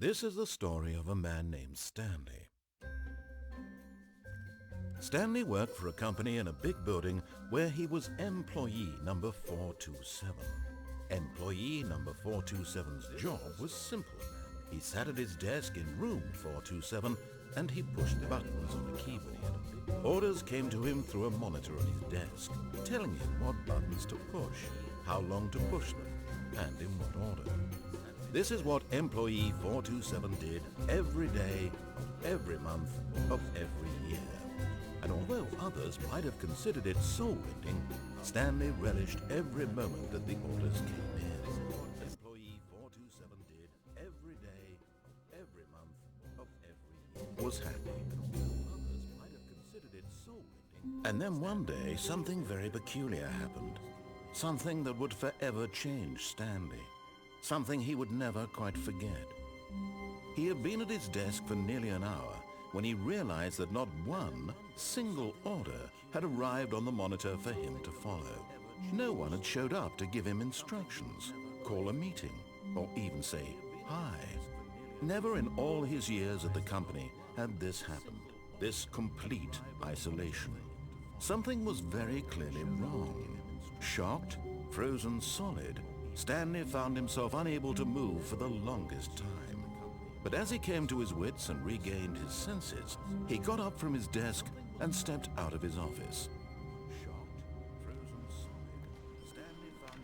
This is the story of a man named Stanley. Stanley worked for a company in a big building where he was employee number 427. Employee number 427's job was simple. He sat at his desk in room 427 and he pushed buttons on the keyboard. Orders came to him through a monitor on his desk, telling him what buttons to push, how long to push them, and in what order. This is what employee 427 did every day, of every month, of every year. And although others might have considered it soul-winding, Stanley relished every moment that the orders came in. Employee 427 did every day, of every month, of every year. Was happy. Others might have considered it soul-winding. And then one day, something very peculiar happened. Something that would forever change Stanley. Something he would never quite forget. He had been at his desk for nearly an hour when he realized that not one single order had arrived on the monitor for him to follow. No one had showed up to give him instructions, call a meeting, or even say hi. Never in all his years at the company had this happened, this complete isolation. Something was very clearly wrong. Shocked, frozen solid, Stanley found himself unable to move for the longest time. But as he came to his wits and regained his senses, he got up from his desk and stepped out of his office.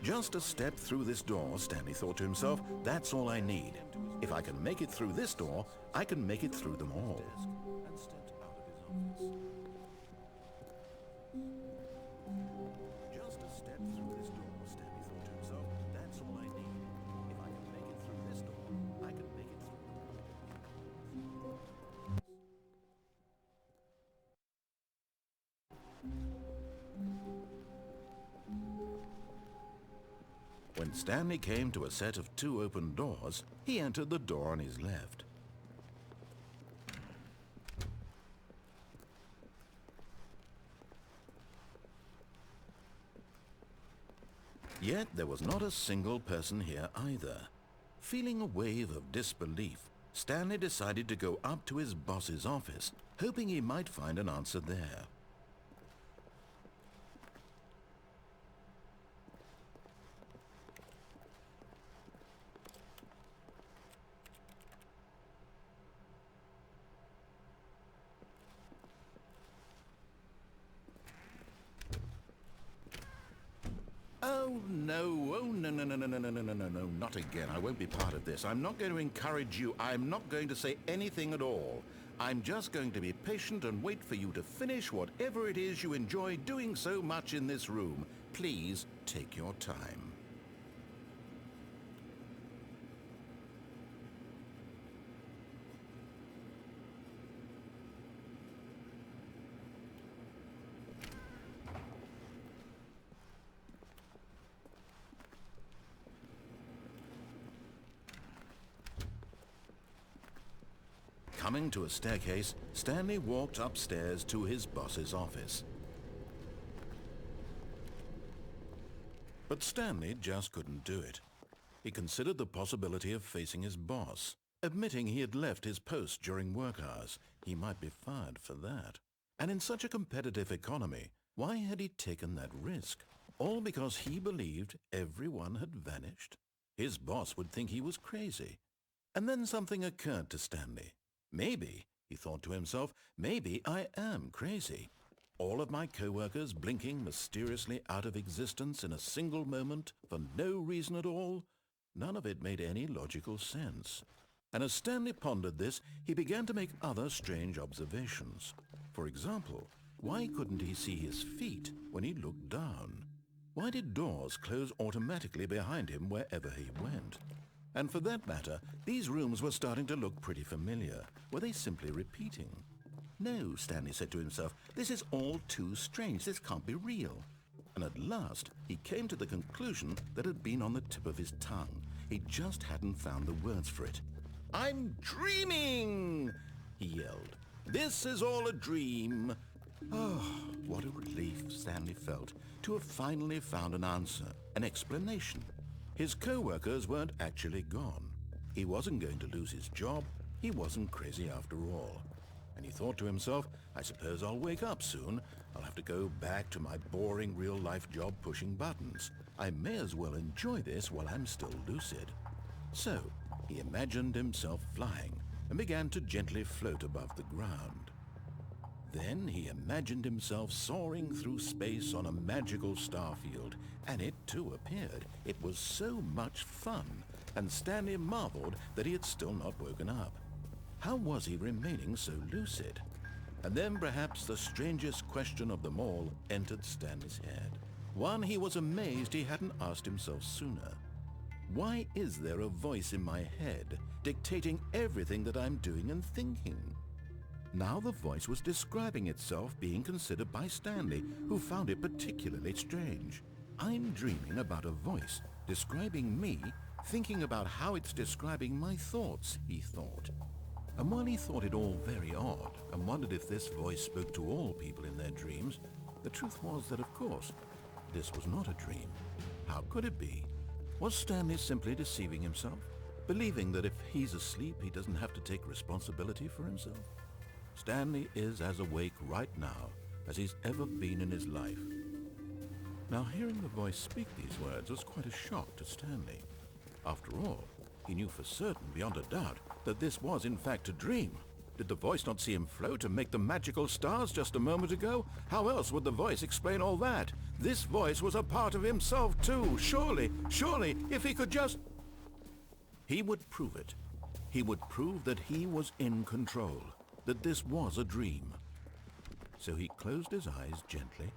Just a step through this door, Stanley thought to himself, that's all I need. If I can make it through this door, I can make it through them all. When Stanley came to a set of 2 open doors, he entered the door on his left. Yet there was not a single person here either. Feeling a wave of disbelief, Stanley decided to go up to his boss's office, hoping he might find an answer there. Oh no, no, not again. I won't be part of this. I'm not going to encourage you. I'm not going to say anything at all. I'm just going to be patient and wait for you to finish whatever it is you enjoy doing so much in this room. Please take your time. Coming to a staircase, Stanley walked upstairs to his boss's office. But Stanley just couldn't do it. He considered the possibility of facing his boss, admitting he had left his post during work hours. He might be fired for that. And in such a competitive economy, why had he taken that risk? All because he believed everyone had vanished? His boss would think he was crazy. And then something occurred to Stanley. Maybe, he thought to himself, maybe I am crazy. All of my co-workers blinking mysteriously out of existence in a single moment for no reason at all? None of it made any logical sense. And as Stanley pondered this, he began to make other strange observations. For example, why couldn't he see his feet when he looked down? Why did doors close automatically behind him wherever he went? And for that matter, these rooms were starting to look pretty familiar. Were they simply repeating? No, Stanley said to himself, this is all too strange. This can't be real. And at last, he came to the conclusion that had been on the tip of his tongue. He just hadn't found the words for it. I'm dreaming, he yelled. This is all a dream. Oh, what a relief Stanley felt to have finally found an answer, an explanation. His co-workers weren't actually gone. He wasn't going to lose his job. He wasn't crazy after all. And he thought to himself, I suppose I'll wake up soon. I'll have to go back to my boring real-life job pushing buttons. I may as well enjoy this while I'm still lucid. So, he imagined himself flying and began to gently float above the ground. Then he imagined himself soaring through space on a magical starfield, and it too appeared. It was so much fun, and Stanley marveled that he had still not woken up. How was he remaining so lucid? And then perhaps the strangest question of them all entered Stanley's head. One he was amazed he hadn't asked himself sooner. Why is there a voice in my head dictating everything that I'm doing and thinking? Now the voice was describing itself being considered by Stanley, who found it particularly strange. I'm dreaming about a voice describing me, thinking about how it's describing my thoughts, he thought. And while he thought it all very odd and wondered if this voice spoke to all people in their dreams, the truth was that, of course, this was not a dream. How could it be? Was Stanley simply deceiving himself, believing that if he's asleep he doesn't have to take responsibility for himself? Stanley is as awake right now as he's ever been in his life. Now, hearing the voice speak these words was quite a shock to Stanley. After all, he knew for certain, beyond a doubt, that this was in fact a dream. Did the voice not see him float and make the magical stars just a moment ago? How else would the voice explain all that? This voice was a part of himself too. Surely, if he could just... He would prove it. He would prove that he was in control, that this was a dream. So he closed his eyes gently,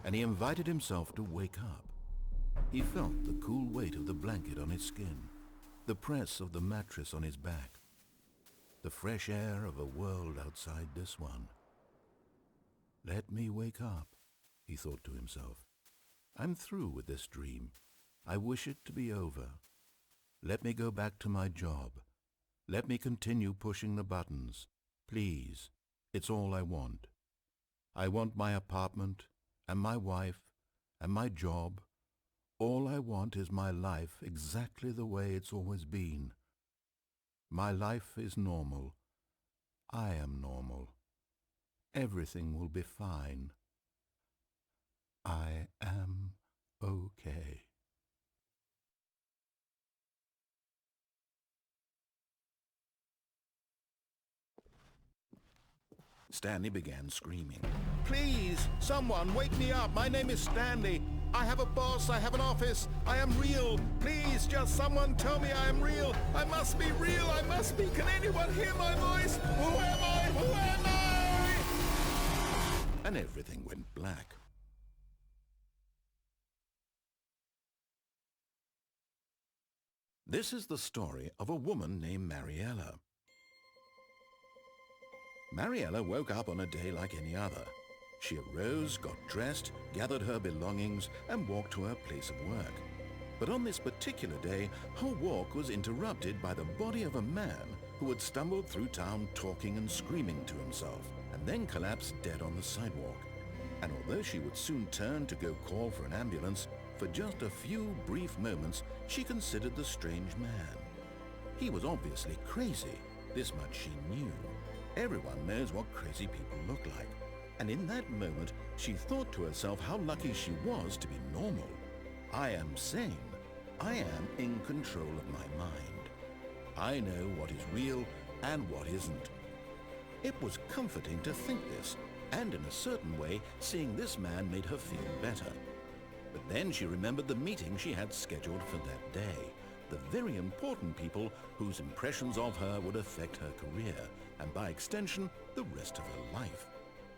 and he invited himself to wake up. He felt the cool weight of the blanket on his skin, the press of the mattress on his back, the fresh air of a world outside this one. Let me wake up, he thought to himself. I'm through with this dream. I wish it to be over. Let me go back to my job. Let me continue pushing the buttons. Please, it's all I want. I want my apartment and my wife and my job. All I want is my life exactly the way it's always been. My life is normal. I am normal. Everything will be fine. I am okay. Stanley began screaming. Please, someone wake me up. My name is Stanley. I have a boss. I have an office. I am real. Please, just someone tell me I am real. I must be real. I must be. Can anyone hear my voice? Who am I? Who am I? And everything went black. This is the story of a woman named Mariella. Mariella woke up on a day like any other. She arose, got dressed, gathered her belongings, and walked to her place of work. But on this particular day, her walk was interrupted by the body of a man who had stumbled through town talking and screaming to himself, and then collapsed dead on the sidewalk. And although she would soon turn to go call for an ambulance, for just a few brief moments she considered the strange man. He was obviously crazy. This much she knew. Everyone knows what crazy people look like. And in that moment, she thought to herself how lucky she was to be normal. I am sane. I am in control of my mind. I know what is real and what isn't. It was comforting to think this, and in a certain way, seeing this man made her feel better. But then she remembered the meeting she had scheduled for that day, the very important people whose impressions of her would affect her career, and by extension, the rest of her life.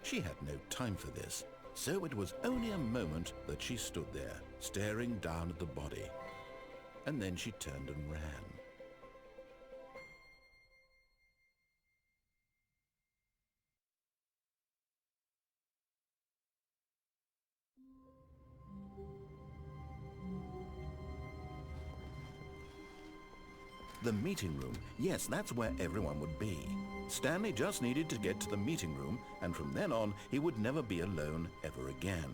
She had no time for this, so it was only a moment that she stood there, staring down at the body. And then she turned and ran. The meeting room, yes, that's where everyone would be. Stanley just needed to get to the meeting room, and from then on, he would never be alone ever again.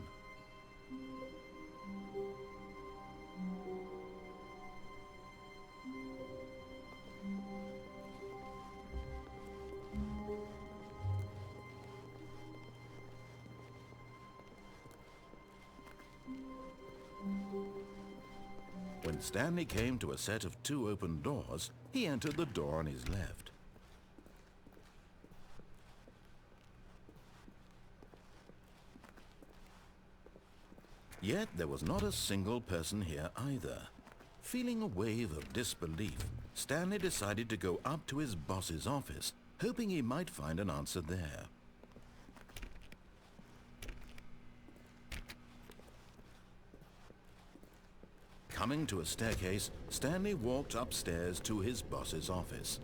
When Stanley came to a set of 2 open doors, he entered the door on his left. Yet there was not a single person here either. Feeling a wave of disbelief, Stanley decided to go up to his boss's office, hoping he might find an answer there. Coming to a staircase, Stanley walked upstairs to his boss's office.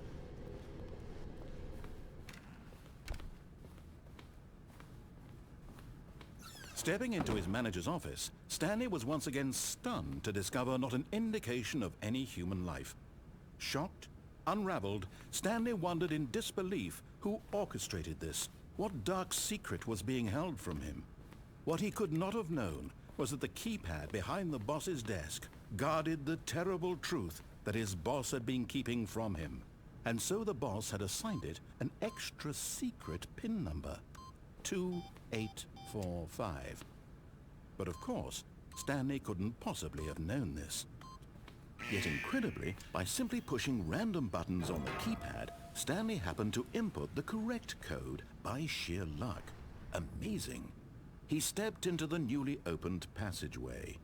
Stepping into his manager's office, Stanley was once again stunned to discover not an indication of any human life. Shocked, unraveled, Stanley wondered in disbelief who orchestrated this, what dark secret was being held from him. What he could not have known was that the keypad behind the boss's desk guarded the terrible truth that his boss had been keeping from him. And so the boss had assigned it an extra secret PIN number, 2845. But of course, Stanley couldn't possibly have known this. Yet incredibly, by simply pushing random buttons on the keypad, Stanley happened to input the correct code by sheer luck. Amazing. He stepped into the newly opened passageway.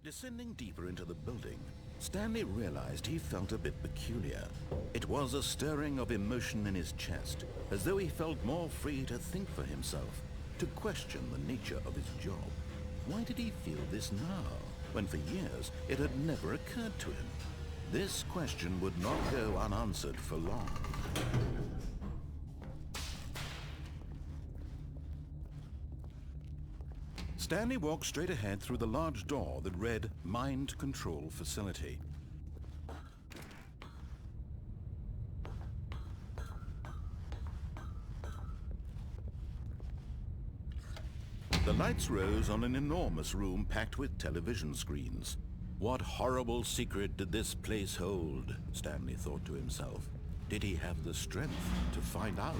Descending deeper into the building, Stanley realized he felt a bit peculiar. It was a stirring of emotion in his chest, as though he felt more free to think for himself, to question the nature of his job. Why did he feel this now, when for years it had never occurred to him? This question would not go unanswered for long. Stanley walked straight ahead through the large door that read Mind Control Facility. The lights rose on an enormous room packed with television screens. What horrible secret did this place hold? Stanley thought to himself. Did he have the strength to find out?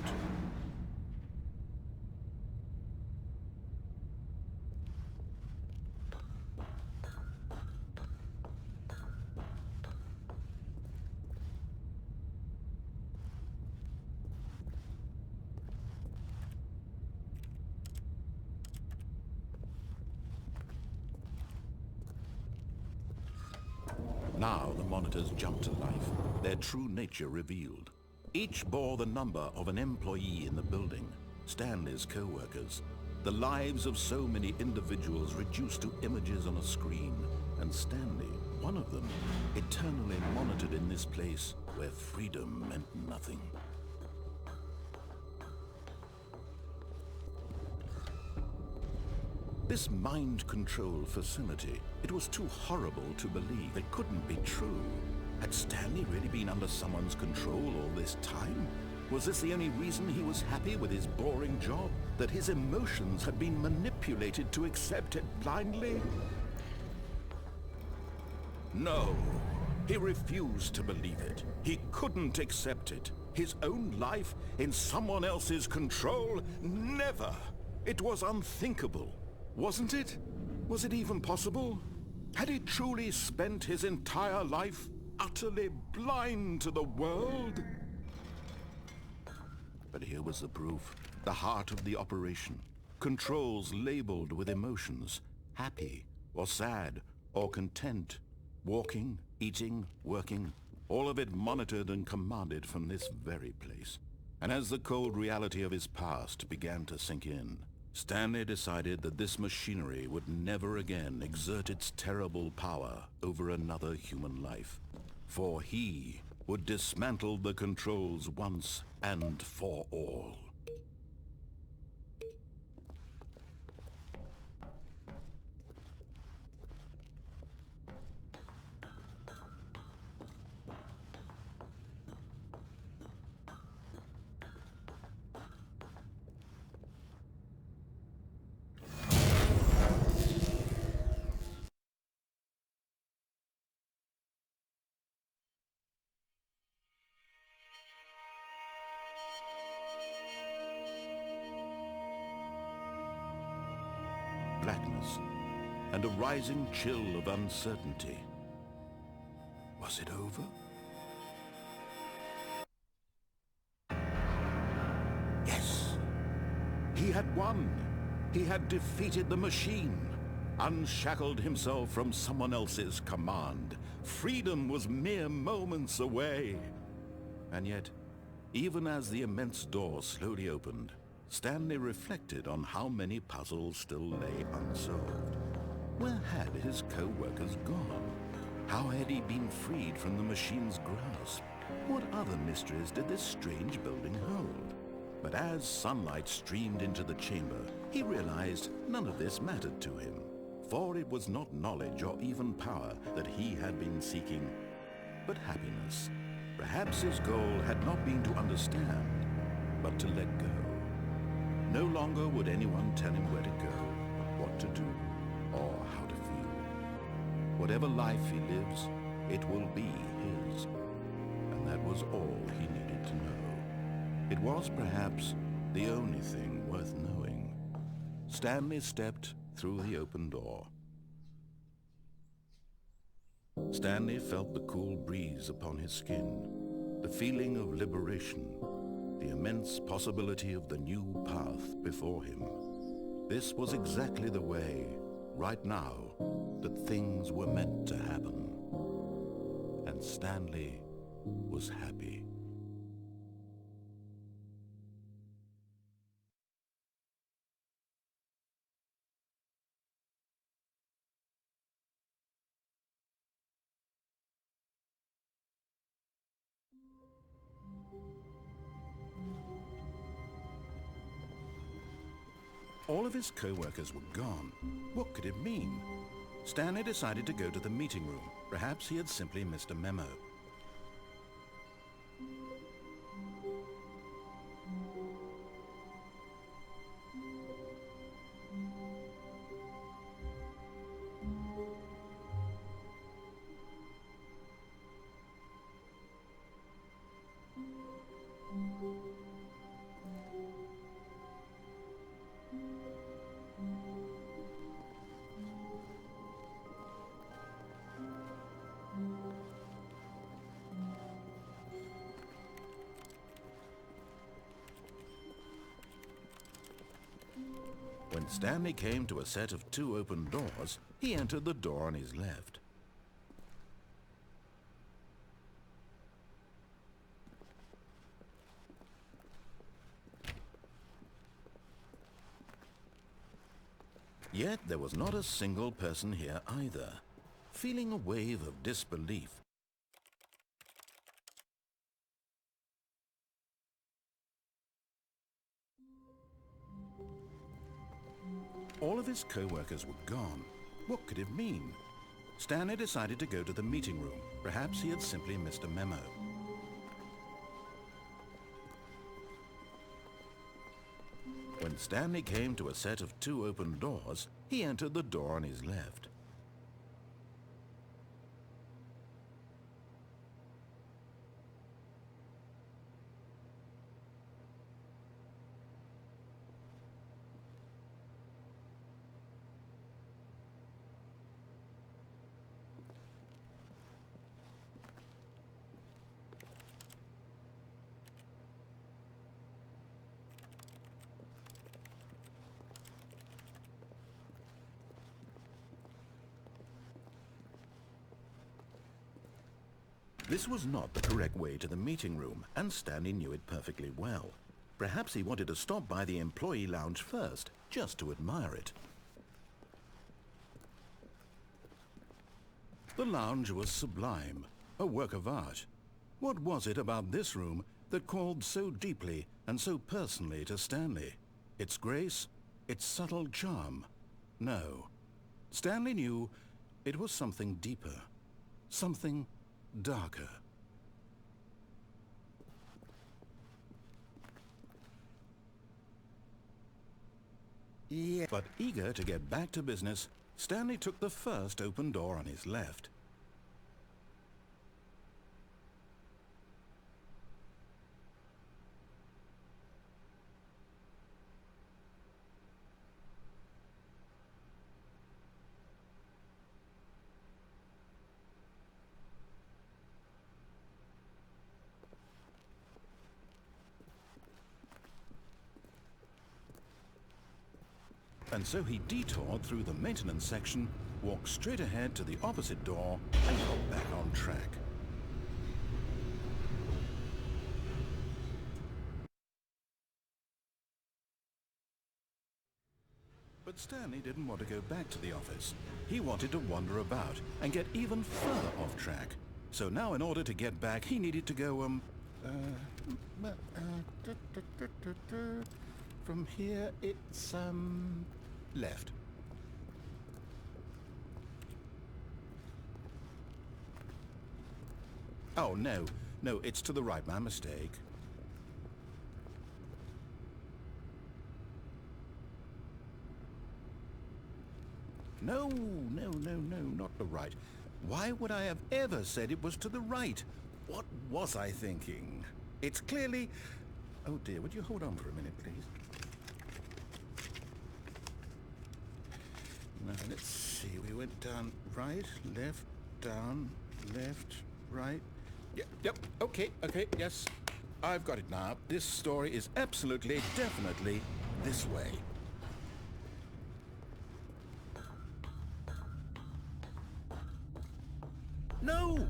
Now the monitors jumped to life, their true nature revealed. Each bore the number of an employee in the building, Stanley's co-workers. The lives of so many individuals reduced to images on a screen, and Stanley, one of them, eternally monitored in this place where freedom meant nothing. This mind control facility, it was too horrible to believe. It couldn't be true. Had Stanley really been under someone's control all this time? Was this the only reason he was happy with his boring job? That his emotions had been manipulated to accept it blindly? No, he refused to believe it. He couldn't accept it. His own life in someone else's control? Never! It was unthinkable. Wasn't it? Was it even possible? Had he truly spent his entire life utterly blind to the world? But here was the proof. The heart of the operation. Controls labeled with emotions. Happy, or sad, or content. Walking, eating, working. All of it monitored and commanded from this very place. And as the cold reality of his past began to sink in, Stanley decided that this machinery would never again exert its terrible power over another human life. For he would dismantle the controls once and for all. blackness and a rising chill of uncertainty. Was it over? Yes! He had won! He had defeated the machine, unshackled himself from someone else's command. Freedom was mere moments away. And yet, even as the immense door slowly opened, Stanley reflected on how many puzzles still lay unsolved. Where had his co-workers gone? How had he been freed from the machine's grasp? What other mysteries did this strange building hold? But as sunlight streamed into the chamber, he realized none of this mattered to him, for it was not knowledge or even power that he had been seeking, but happiness. Perhaps his goal had not been to understand, but to let go. No longer would anyone tell him where to go, what to do, or how to feel. Whatever life he lives, it will be his. And that was all he needed to know. It was perhaps the only thing worth knowing. Stanley stepped through the open door. Stanley felt the cool breeze upon his skin, the feeling of liberation, the immense possibility of the new path before him. This was exactly the way, right now, that things were meant to happen. And Stanley was happy. All of his co-workers were gone. What could it mean? Stanley decided to go to the meeting room. Perhaps he had simply missed a memo. When Stanley came to a set of 2 open doors, he entered the door on his left. Yet there was not a single person here either. Feeling a wave of disbelief, all of his co-workers were gone. What could it mean? Stanley decided to go to the meeting room. Perhaps he had simply missed a memo. When Stanley came to a set of 2 open doors, he entered the door on his left. This was not the correct way to the meeting room, and Stanley knew it perfectly well. Perhaps he wanted to stop by the employee lounge first, just to admire it. The lounge was sublime, a work of art. What was it about this room that called so deeply and so personally to Stanley? Its grace? Its subtle charm? No. Stanley knew it was something deeper, something darker. Yeah. But eager to get back to business, Stanley took the first open door on his left. And so he detoured through the maintenance section, walked straight ahead to the opposite door, and got back on track. But Stanley didn't want to go back to the office. He wanted to wander about and get even further off track. So now in order to get back, he needed to go, from here it's, left. Oh, no, it's to the right, my mistake. No, not the right. Why would I have ever said it was to the right? What was I thinking? It's clearly... Oh dear, would you hold on for a minute, please? Now, let's see, we went down right, left, down, left, right. Yep, okay, yes. I've got it now. This story is absolutely, definitely this way. No.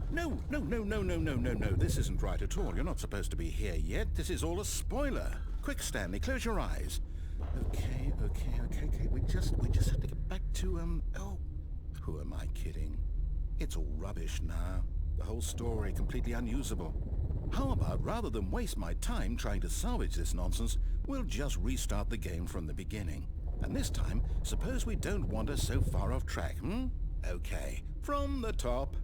This isn't right at all. You're not supposed to be here yet. This is all a spoiler. Quick, Stanley, close your eyes. Okay. We just have to get back to, oh, who am I kidding? It's all rubbish now. The whole story completely unusable. How about, rather than waste my time trying to salvage this nonsense, we'll just restart the game from the beginning. And this time, suppose we don't wander so far off track, Okay, from the top.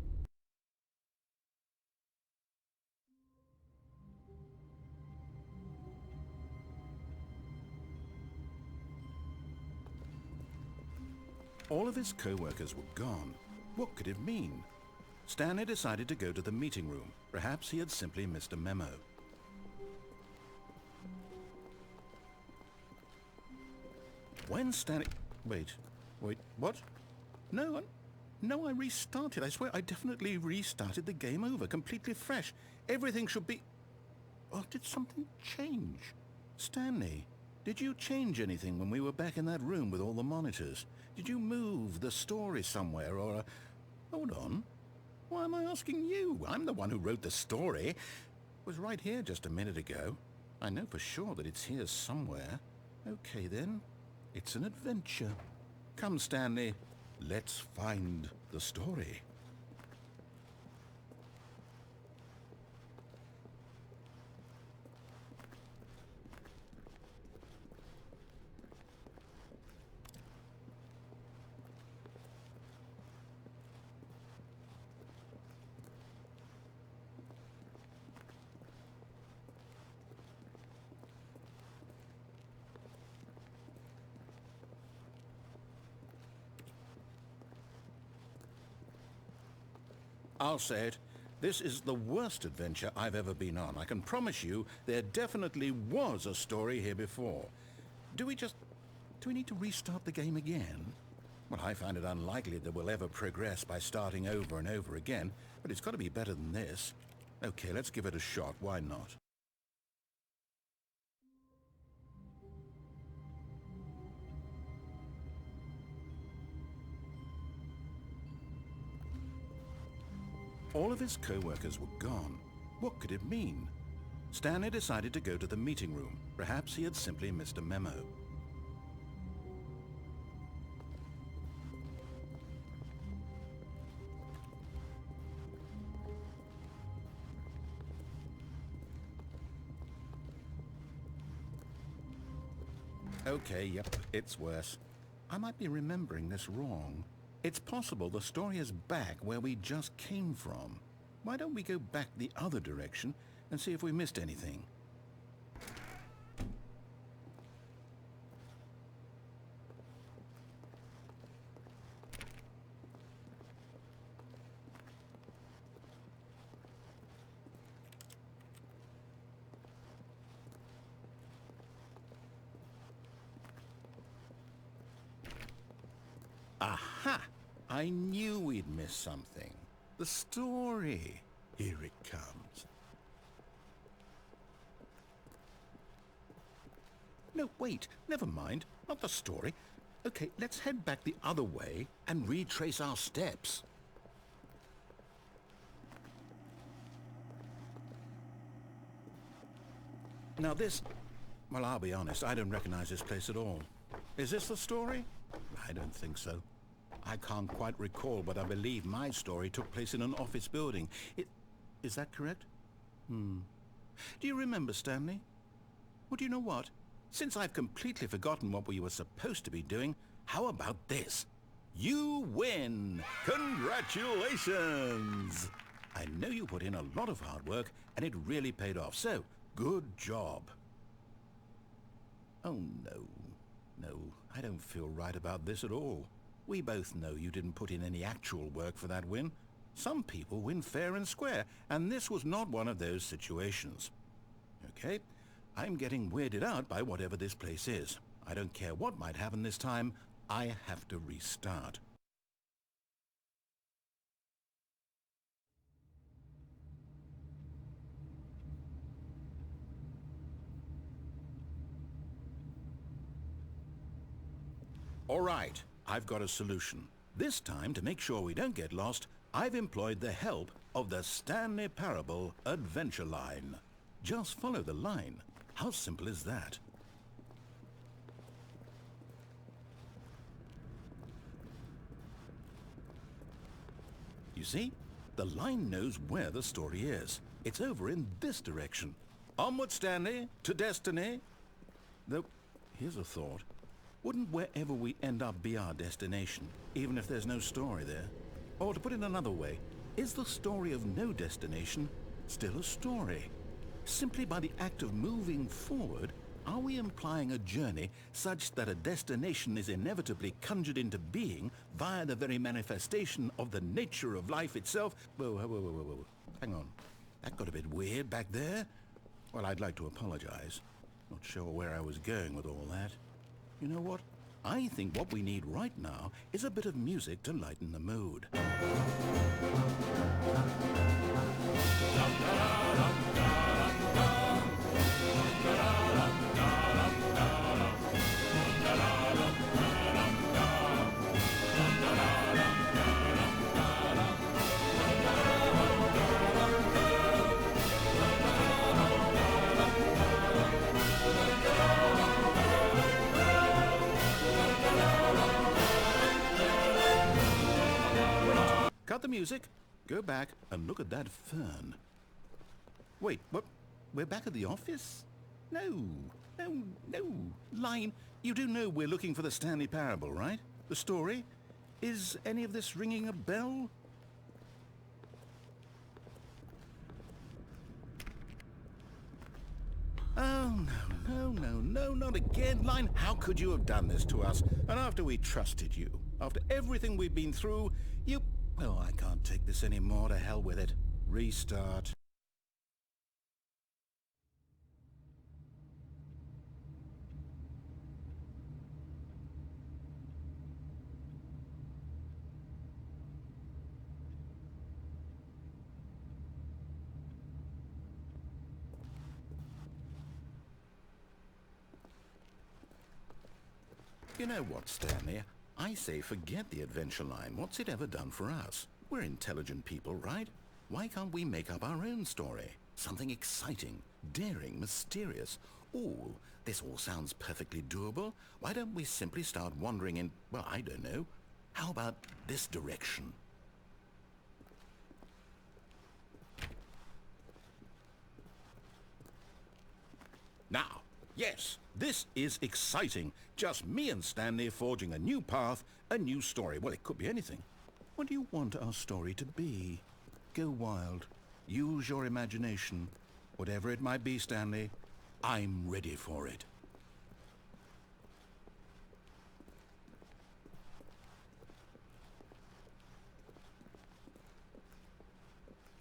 All of his co-workers were gone. What could it mean? Stanley decided to go to the meeting room. Perhaps he had simply missed a memo. When Stanley... Wait, what? No, I restarted. I swear I definitely restarted the game over, completely fresh. Everything should be... Oh, did something change? Stanley, did you change anything when we were back in that room with all the monitors? Did you move the story somewhere or... Hold on. Why am I asking you? I'm the one who wrote the story. It was right here just a minute ago. I know for sure that it's here somewhere. Okay then, it's an adventure. Come, Stanley, let's find the story. I'll say it. This is the worst adventure I've ever been on. I can promise you there definitely was a story here before. Do we need to restart the game again? Well, I find it unlikely that we'll ever progress by starting over and over again, but it's got to be better than this. Okay, let's give it a shot. Why not? All of his co-workers were gone. What could it mean? Stanley decided to go to the meeting room. Perhaps he had simply missed a memo. Okay, yep, it's worse. I might be remembering this wrong. It's possible the story is back where we just came from. Why don't we go back the other direction and see if we missed anything? Aha! I knew we'd miss something. The story. Here it comes. No, wait. Never mind. Not the story. Okay, let's head back the other way and retrace our steps. Now this... Well, I'll be honest, I don't recognize this place at all. Is this the story? I don't think so. I can't quite recall, but I believe my story took place in an office building. Is that correct? Do you remember, Stanley? Well, do you know what? Since I've completely forgotten what we were supposed to be doing, how about this? You win! Congratulations! I know you put in a lot of hard work, and it really paid off, so good job. Oh, no. No, I don't feel right about this at all. We both know you didn't put in any actual work for that win. Some people win fair and square, and this was not one of those situations. Okay, I'm getting weirded out by whatever this place is. I don't care what might happen this time, I have to restart. All right, I've got a solution. This time, to make sure we don't get lost, I've employed the help of the Stanley Parable Adventure Line. Just follow the line. How simple is that? You see? The line knows where the story is. It's over in this direction. Onward, Stanley, to destiny. Though, here's a thought. Wouldn't wherever we end up be our destination, even if there's no story there? Or to put it another way, is the story of no destination still a story? Simply by the act of moving forward, are we implying a journey such that a destination is inevitably conjured into being via the very manifestation of the nature of life itself? Whoa. Hang on. That got a bit weird back there. Well, I'd like to apologize. Not sure where I was going with all that. You know what? I think what we need right now is a bit of music to lighten the mood. Cut the music, go back and look at that fern. Wait, what? We're back at the office? No. Line, you do know we're looking for the Stanley Parable, right? The story? Is any of this ringing a bell? Oh, no, not again. Line, how could you have done this to us? And after we trusted you, after everything we've been through, you... Oh, I can't take this anymore. To hell with it. Restart. You know what, Stanley? I say forget the adventure line. What's it ever done for us? We're intelligent people, right? Why can't we make up our own story? Something exciting, daring, mysterious. Ooh, this all sounds perfectly doable. Why don't we simply start wandering in, well, I don't know. How about this direction? Now, yes, this is exciting. Just me and Stanley forging a new path, a new story. Well, it could be anything. What do you want our story to be? Go wild. Use your imagination. Whatever it might be, Stanley, I'm ready for it.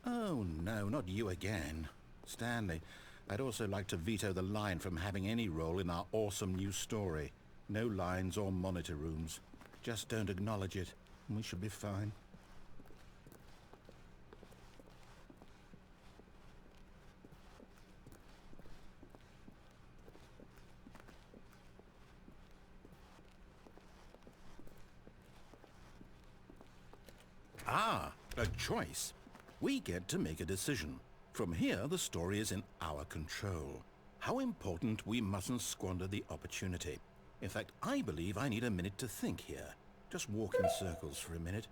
Oh, no, not you again. Stanley, I'd also like to veto the line from having any role in our awesome new story. No lines or monitor rooms. Just don't acknowledge it, and we should be fine. Ah, a choice. We get to make a decision. From here, the story is in our control. How important we mustn't squander the opportunity. In fact, I believe I need a minute to think here. Just walk in circles for a minute.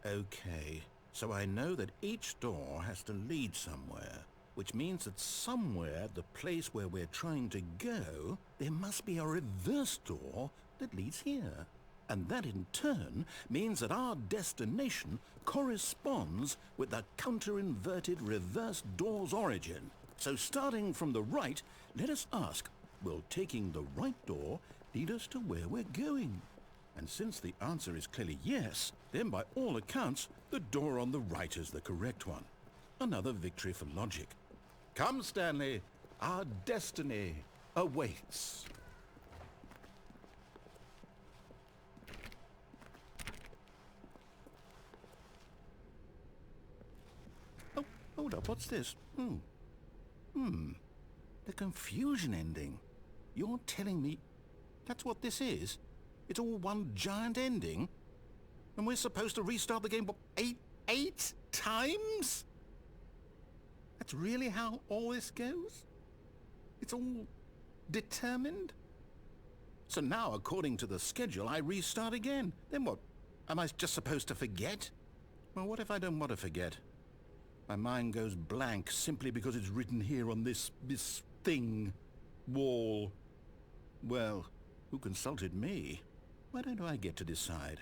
Okay, so I know that each door has to lead somewhere, which means that somewhere at the place where we're trying to go, there must be a reverse door that leads here. And that in turn means that our destination corresponds with the counter-inverted reverse door's origin. So starting from the right, let us ask, will taking the right door lead us to where we're going? And since the answer is clearly yes, then by all accounts, the door on the right is the correct one. Another victory for logic. Come, Stanley, our destiny awaits. Oh, hold up, what's this? The confusion ending. You're telling me that's what this is? It's all one giant ending? And we're supposed to restart the game, what, eight times? That's really how all this goes? It's all determined? So now, according to the schedule, I restart again. Then what? Am I just supposed to forget? Well, what if I don't want to forget? My mind goes blank simply because it's written here on this thing, wall. Well, who consulted me? Why don't I get to decide?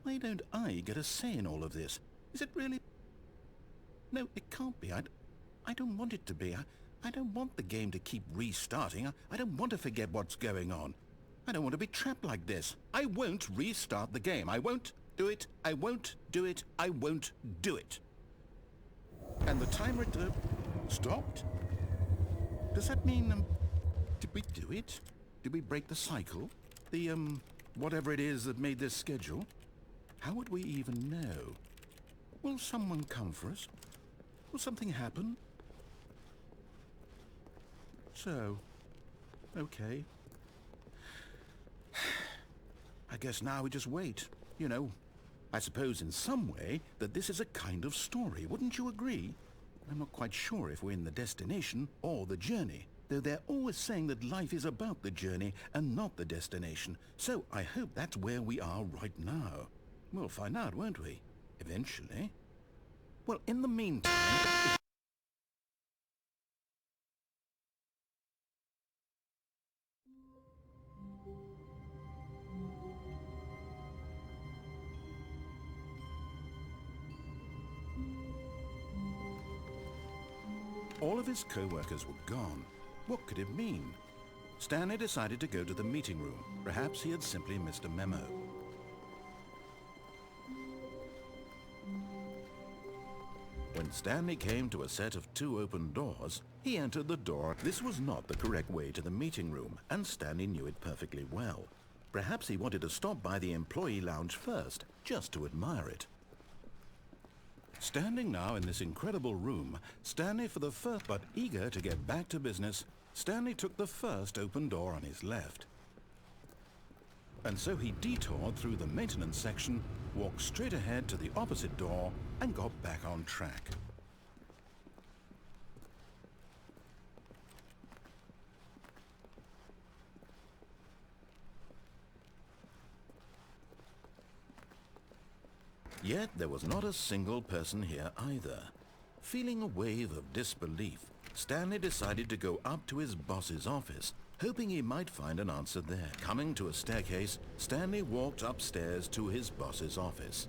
Why don't I get a say in all of this? Is it really? No, it can't be. I don't want it to be. I don't want the game to keep restarting. I don't want to forget what's going on. I don't want to be trapped like this. I won't restart the game. I won't do it. I won't do it. I won't do it. And the timer stopped? Does that mean, did we do it? Did we break the cycle? The, whatever it is that made this schedule? How would we even know? Will someone come for us? Will something happen? So, okay. I guess now we just wait, you know. I suppose in some way that this is a kind of story, wouldn't you agree? I'm not quite sure if we're in the destination or the journey, though they're always saying that life is about the journey and not the destination, so I hope that's where we are right now. We'll find out, won't we? Eventually. Well, in the meantime... All of his co-workers were gone. What could it mean? Stanley decided to go to the meeting room. Perhaps he had simply missed a memo. When Stanley came to a set of 2 open doors, he entered the door. This was not the correct way to the meeting room, and Stanley knew it perfectly well. Perhaps he wanted to stop by the employee lounge first, just to admire it. Standing now in this incredible room, Stanley for the first, but eager to get back to business, Stanley took the first open door on his left. And so he detoured through the maintenance section, walked straight ahead to the opposite door, and got back on track. Yet there was not a single person here either. Feeling a wave of disbelief, Stanley decided to go up to his boss's office, hoping he might find an answer there. Coming to a staircase, Stanley walked upstairs to his boss's office.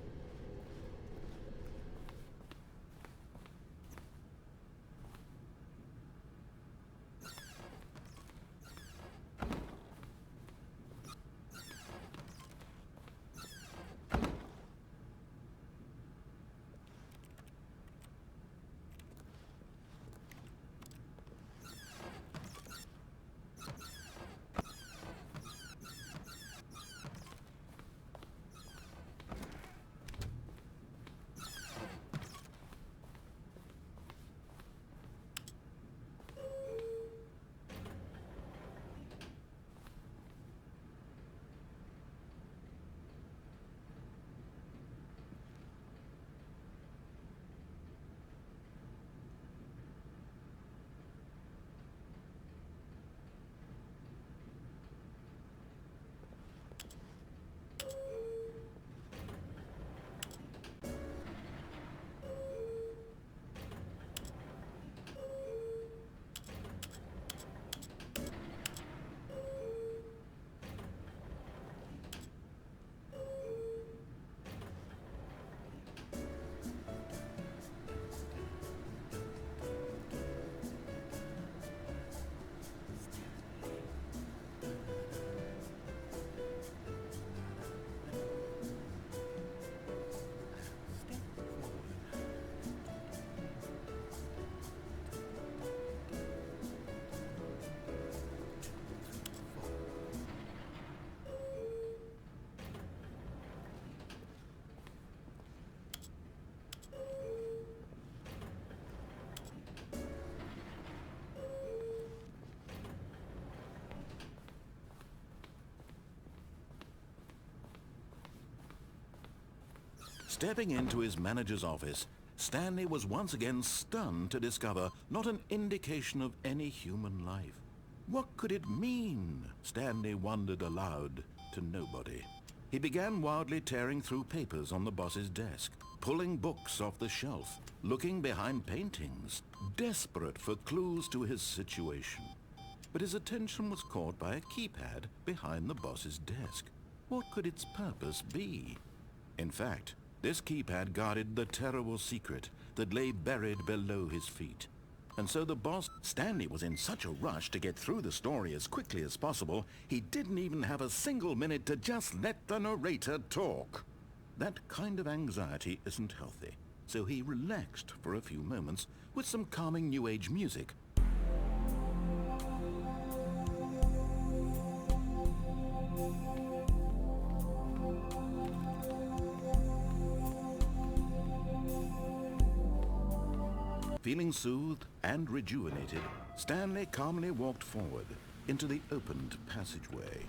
Stepping into his manager's office, Stanley was once again stunned to discover not an indication of any human life. What could it mean? Stanley wondered aloud to nobody. He began wildly tearing through papers on the boss's desk, pulling books off the shelf, looking behind paintings, desperate for clues to his situation. But his attention was caught by a keypad behind the boss's desk. What could its purpose be? In fact, this keypad guarded the terrible secret that lay buried below his feet. And so the boss, Stanley, was in such a rush to get through the story as quickly as possible, he didn't even have a single minute to just let the narrator talk. That kind of anxiety isn't healthy, so he relaxed for a few moments with some calming New Age music. Feeling soothed and rejuvenated, Stanley calmly walked forward into the opened passageway.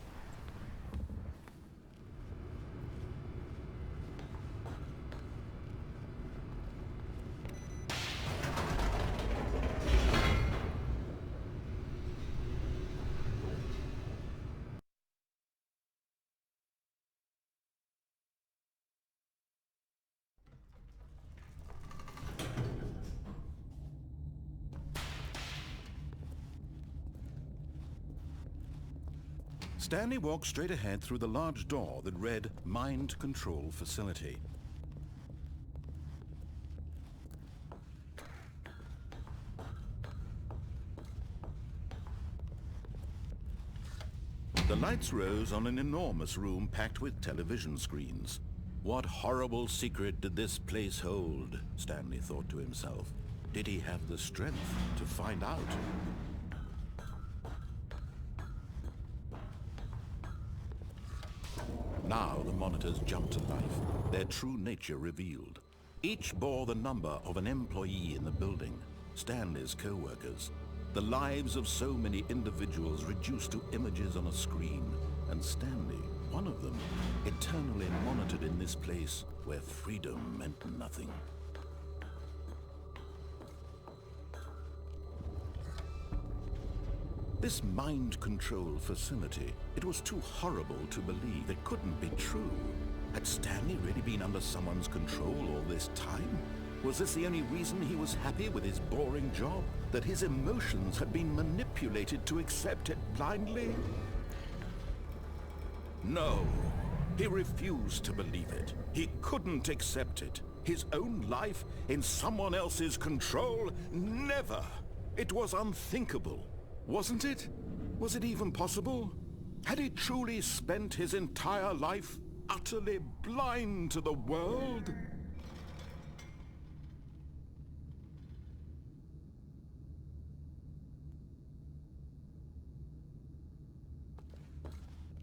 Stanley walked straight ahead through the large door that read Mind Control Facility. The lights rose on an enormous room packed with television screens. What horrible secret did this place hold? Stanley thought to himself. Did he have the strength to find out? Now the monitors jumped to life, their true nature revealed. Each bore the number of an employee in the building, Stanley's co-workers. The lives of so many individuals reduced to images on a screen, and Stanley, one of them, eternally monitored in this place where freedom meant nothing. This mind control facility, it was too horrible to believe. It couldn't be true. Had Stanley really been under someone's control all this time? Was this the only reason he was happy with his boring job? That his emotions had been manipulated to accept it blindly? No, he refused to believe it. He couldn't accept it. His own life in someone else's control? Never! It was unthinkable. Wasn't it? Was it even possible? Had he truly spent his entire life utterly blind to the world?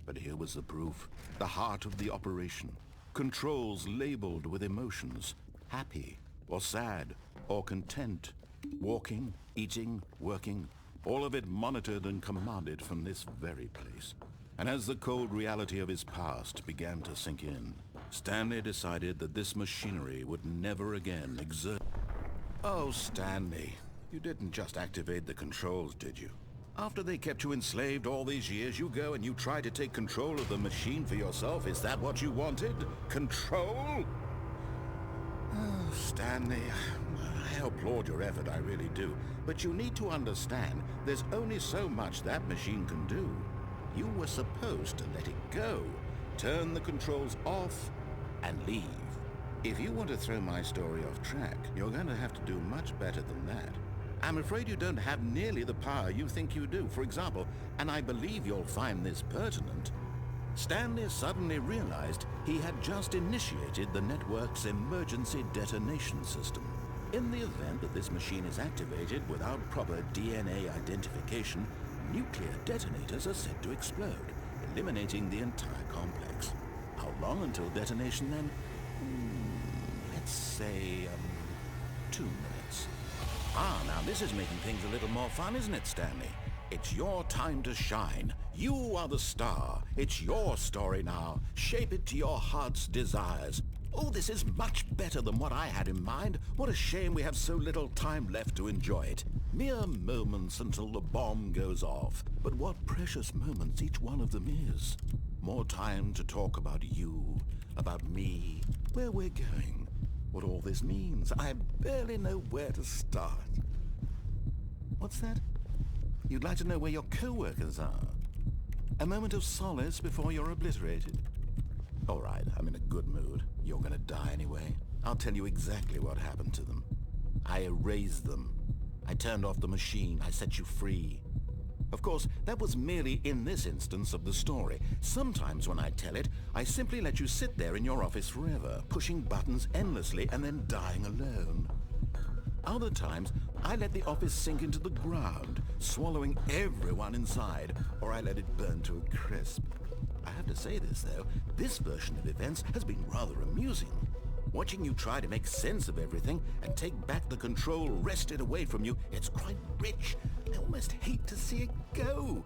But here was the proof. The heart of the operation. Controls labeled with emotions. Happy, or sad, or content. Walking, eating, working. All of it monitored and commanded from this very place. And as the cold reality of his past began to sink in, Stanley decided that this machinery would never again exert... Oh, Stanley, you didn't just activate the controls, did you? After they kept you enslaved all these years, you go and you try to take control of the machine for yourself. Is that what you wanted? Control? Oh, Stanley, I applaud your effort, I really do. But you need to understand, there's only so much that machine can do. You were supposed to let it go, turn the controls off, and leave. If you want to throw my story off track, you're going to have to do much better than that. I'm afraid you don't have nearly the power you think you do. For example, and I believe you'll find this pertinent, Stanley suddenly realized he had just initiated the network's emergency detonation system. In the event that this machine is activated without proper DNA identification, nuclear detonators are said to explode, eliminating the entire complex. How long until detonation then? Let's say, 2 minutes. Ah, now this is making things a little more fun, isn't it, Stanley? It's your time to shine. You are the star. It's your story now. Shape it to your heart's desires. Oh, this is much better than what I had in mind. What a shame we have so little time left to enjoy it. Mere moments until the bomb goes off. But what precious moments each one of them is. More time to talk about you, about me, where we're going, what all this means. I barely know where to start. What's that? You'd like to know where your co-workers are? A moment of solace before you're obliterated? All right, I'm in a good mood. You're gonna die anyway. I'll tell you exactly what happened to them. I erased them. I turned off the machine. I set you free. Of course, that was merely in this instance of the story. Sometimes when I tell it, I simply let you sit there in your office forever, pushing buttons endlessly and then dying alone. Other times, I let the office sink into the ground, swallowing everyone inside, or I let it burn to a crisp. I have to say this, though, this version of events has been rather amusing. Watching you try to make sense of everything and take back the control wrested away from you, it's quite rich. I almost hate to see it go.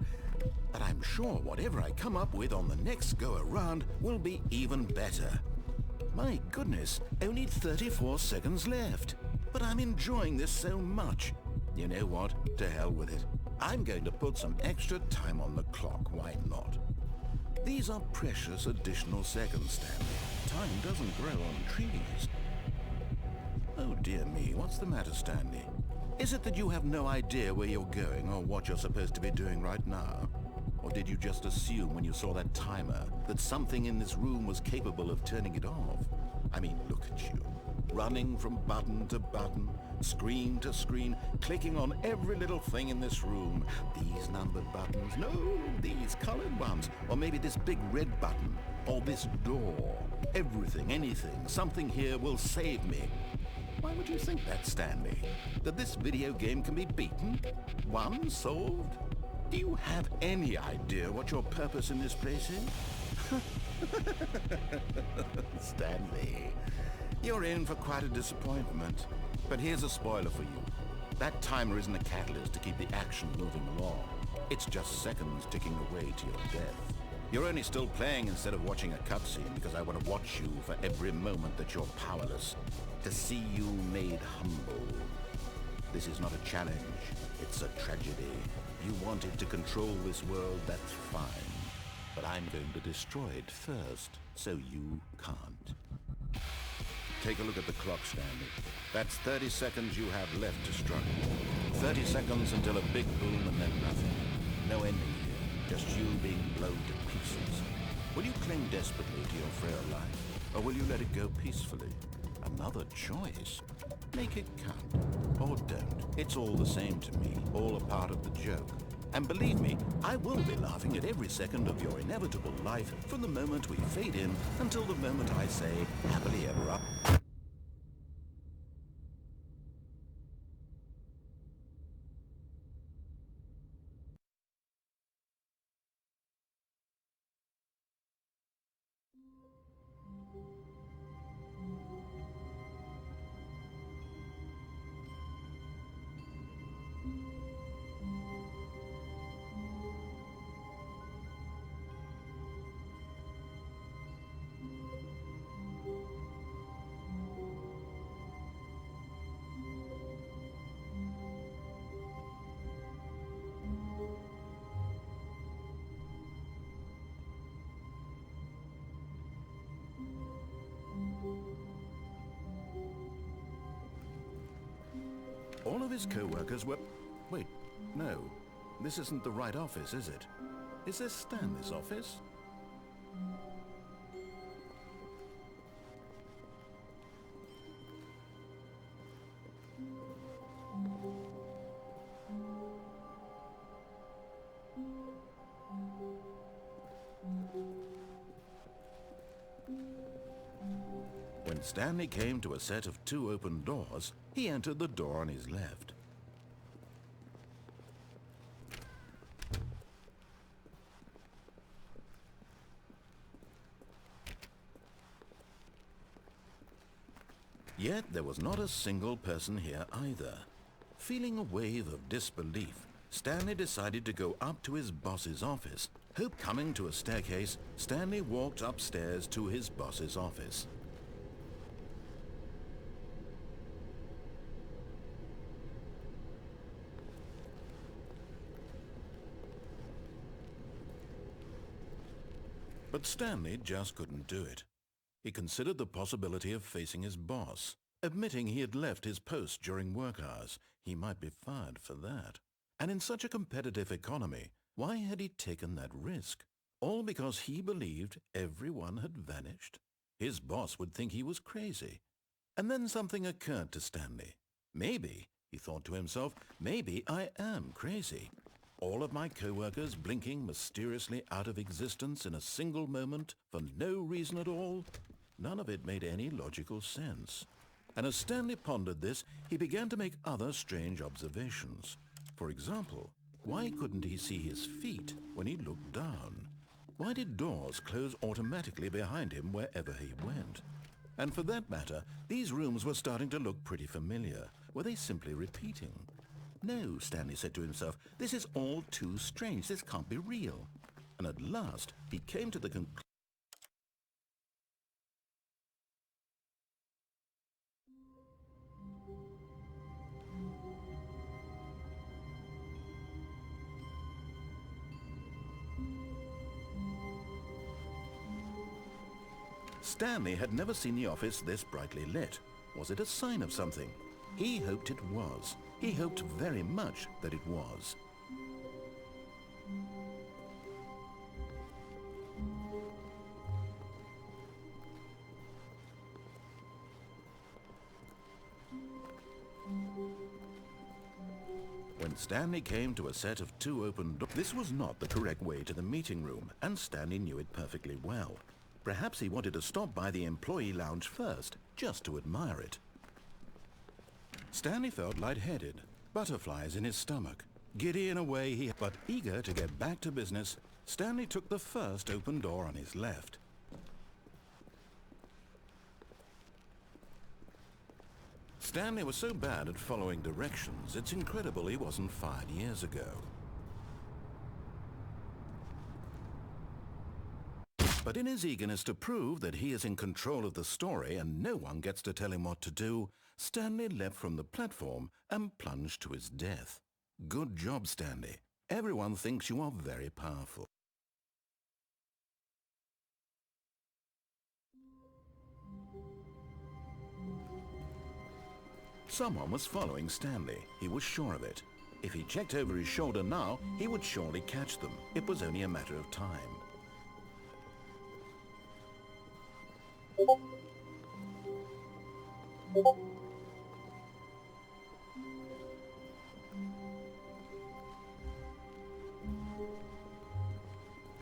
But I'm sure whatever I come up with on the next go-around will be even better. My goodness, only 34 seconds left. But I'm enjoying this so much. You know what? To hell with it. I'm going to put some extra time on the clock, why not? These are precious additional seconds, Stanley. Time doesn't grow on trees. Oh dear me, what's the matter, Stanley? Is it that you have no idea where you're going or what you're supposed to be doing right now? Or did you just assume when you saw that timer that something in this room was capable of turning it off? I mean, look at you. Running from button to button, screen to screen, clicking on every little thing in this room. These numbered buttons, no, these colored ones. Or maybe this big red button, or this door. Everything, anything, something here will save me. Why would you think that, Stanley? That this video game can be beaten? Won? Solved? Do you have any idea what your purpose in this place is? Stanley, you're in for quite a disappointment. But here's a spoiler for you. That timer isn't a catalyst to keep the action moving along. It's just seconds ticking away to your death. You're only still playing instead of watching a cutscene because I want to watch you for every moment that you're powerless. To see you made humble. This is not a challenge. It's a tragedy. You wanted to control this world, that's fine. But I'm going to destroy it first, so you can't. Take a look at the clock, Stanley. That's 30 seconds you have left to struggle. 30 seconds until a big boom and then nothing. No ending here, just you being blown to pieces. Will you cling desperately to your frail life, or will you let it go peacefully? Another choice. Make it count, or don't. It's all the same to me, all a part of the joke. And believe me, I will be laughing at every second of your inevitable life from the moment we fade in until the moment I say, happily ever up. All of his co-workers were... Wait, no. This isn't the right office, is it? Is this Stanley's office? When Stanley came to a set of 2 open doors, he entered the door on his left. Yet there was not a single person here either. Feeling a wave of disbelief, Stanley decided to go up to his boss's office. Coming to a staircase, Stanley walked upstairs to his boss's office. But Stanley just couldn't do it. He considered the possibility of facing his boss. Admitting he had left his post during work hours, he might be fired for that. And in such a competitive economy, why had he taken that risk? All because he believed everyone had vanished? His boss would think he was crazy. And then something occurred to Stanley. Maybe, he thought to himself, maybe I am crazy. All of my co-workers blinking mysteriously out of existence in a single moment for no reason at all? None of it made any logical sense. And as Stanley pondered this, he began to make other strange observations. For example, why couldn't he see his feet when he looked down? Why did doors close automatically behind him wherever he went? And for that matter, these rooms were starting to look pretty familiar. Were they simply repeating? No, Stanley said to himself, this is all too strange. This can't be real. And at last, he came to the conclusion. Stanley had never seen the office this brightly lit. Was it a sign of something? He hoped it was. He hoped very much that it was. When Stanley came to a set of 2 open doors, this was not the correct way to the meeting room, and Stanley knew it perfectly well. Perhaps he wanted to stop by the employee lounge first, just to admire it. Stanley felt lightheaded, butterflies in his stomach. Giddy in a way but eager to get back to business, Stanley took the first open door on his left. Stanley was so bad at following directions, it's incredible he wasn't fired years ago. But in his eagerness to prove that he is in control of the story and no one gets to tell him what to do, Stanley leapt from the platform and plunged to his death. Good job, Stanley. Everyone thinks you are very powerful. Someone was following Stanley. He was sure of it. If he checked over his shoulder now, he would surely catch them. It was only a matter of time.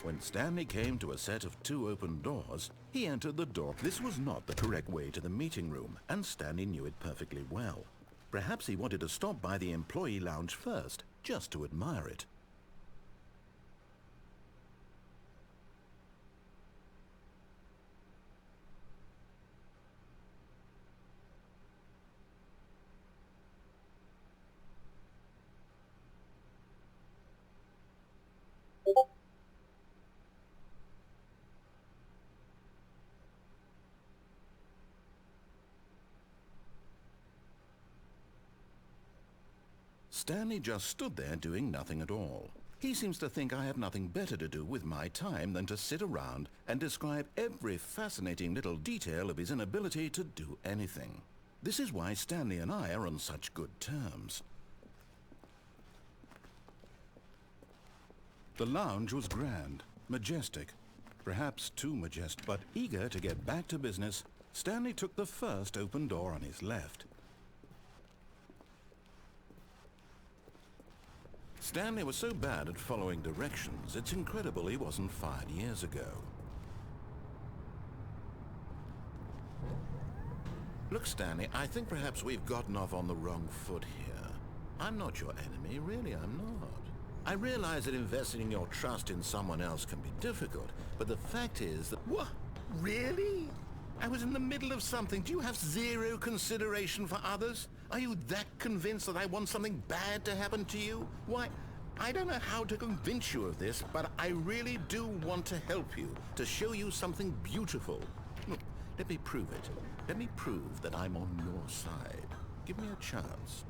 When Stanley came to a set of 2 open doors, he entered the door. This was not the correct way to the meeting room, and Stanley knew it perfectly well. Perhaps he wanted to stop by the employee lounge first, just to admire it. Stanley just stood there doing nothing at all. He seems to think I have nothing better to do with my time than to sit around and describe every fascinating little detail of his inability to do anything. This is why Stanley and I are on such good terms. The lounge was grand, majestic, perhaps too majestic, but eager to get back to business, Stanley took the first open door on his left. Stanley was so bad at following directions, it's incredible he wasn't fired years ago. Look, Stanley, I think perhaps we've gotten off on the wrong foot here. I'm not your enemy, really, I'm not. I realize that investing your trust in someone else can be difficult, but the fact is that... What? Really? I was in the middle of something. Do you have zero consideration for others? Are you that convinced that I want something bad to happen to you? Why, I don't know how to convince you of this, but I really do want to help you, to show you something beautiful. Look, let me prove it. Let me prove that I'm on your side. Give me a chance.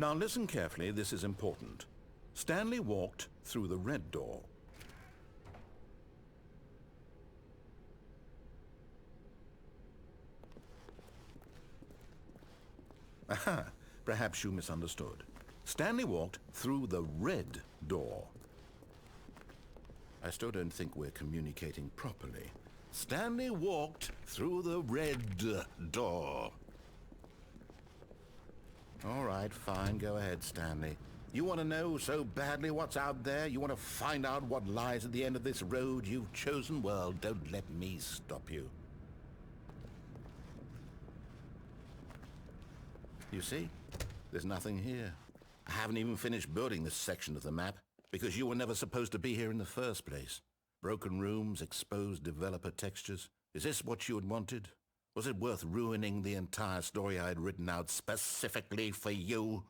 Now listen carefully, this is important. Stanley walked through the red door. Aha, perhaps you misunderstood. Stanley walked through the red door. I still don't think we're communicating properly. Stanley walked through the red door. All right, fine, go ahead, Stanley. You want to know so badly what's out there? You want to find out what lies at the end of this road you've chosen? Well, don't let me stop you. You see? There's nothing here. I haven't even finished building this section of the map, because you were never supposed to be here in the first place. Broken rooms, exposed developer textures. Is this what you had wanted? Was it worth ruining the entire story I had written out specifically for you?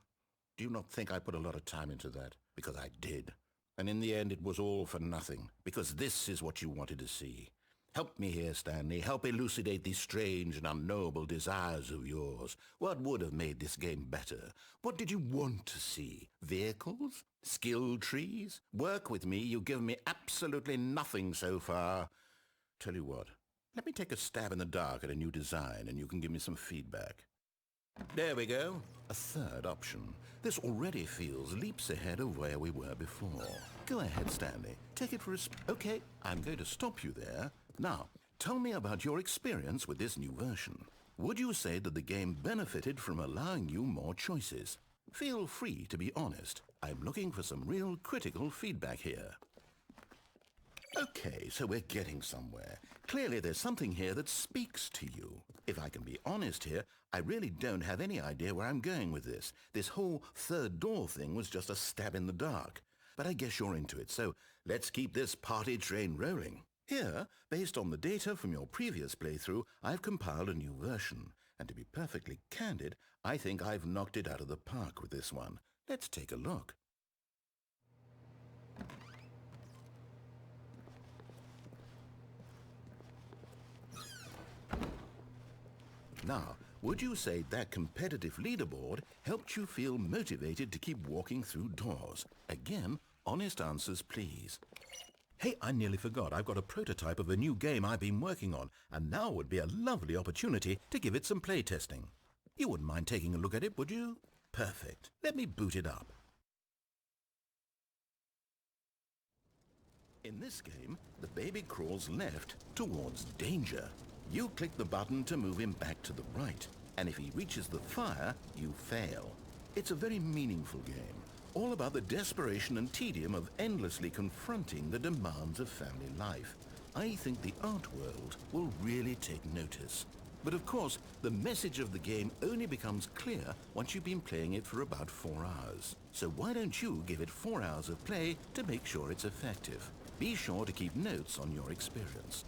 Do you not think I put a lot of time into that? Because I did. And in the end it was all for nothing, because this is what you wanted to see. Help me here, Stanley. Help elucidate these strange and unknowable desires of yours. What would have made this game better? What did you want to see? Vehicles? Skill trees? Work with me. You've given me absolutely nothing so far. Tell you what, let me take a stab in the dark at a new design and you can give me some feedback. There we go. A third option. This already feels leaps ahead of where we were before. Go ahead, Stanley. Take it for a Okay, I'm going to stop you there. Now, tell me about your experience with this new version. Would you say that the game benefited from allowing you more choices? Feel free to be honest. I'm looking for some real critical feedback here. Okay, so we're getting somewhere. Clearly there's something here that speaks to you. If I can be honest here, I really don't have any idea where I'm going with this. This whole third door thing was just a stab in the dark. But I guess you're into it, so let's keep this party train rolling. Here, based on the data from your previous playthrough, I've compiled a new version. And to be perfectly candid, I think I've knocked it out of the park with this one. Let's take a look. Now, would you say that competitive leaderboard helped you feel motivated to keep walking through doors? Again, honest answers, please. Hey, I nearly forgot. I've got a prototype of a new game I've been working on, and now would be a lovely opportunity to give it some playtesting. You wouldn't mind taking a look at it, would you? Perfect. Let me boot it up. In this game, the baby crawls left towards danger. You click the button to move him back to the right, and if he reaches the fire, you fail. It's a very meaningful game, all about the desperation and tedium of endlessly confronting the demands of family life. I think the art world will really take notice. But of course, the message of the game only becomes clear once you've been playing it for about 4 hours. So why don't you give it 4 hours of play to make sure it's effective? Be sure to keep notes on your experience.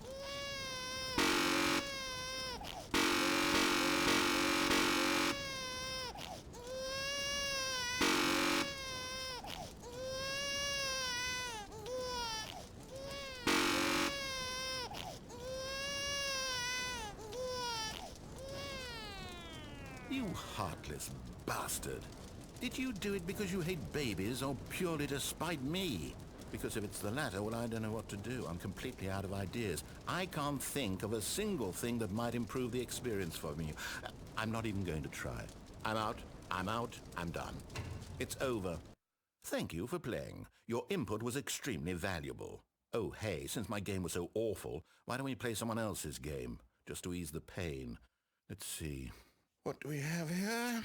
You heartless bastard. Did you do it because you hate babies or purely to spite me? Because if it's the latter, well, I don't know what to do. I'm completely out of ideas. I can't think of a single thing that might improve the experience for me. I'm not even going to try. I'm out, I'm done. It's over. Thank you for playing. Your input was extremely valuable. Oh, hey, since my game was so awful, why don't we play someone else's game, just to ease the pain? Let's see. What do we have here?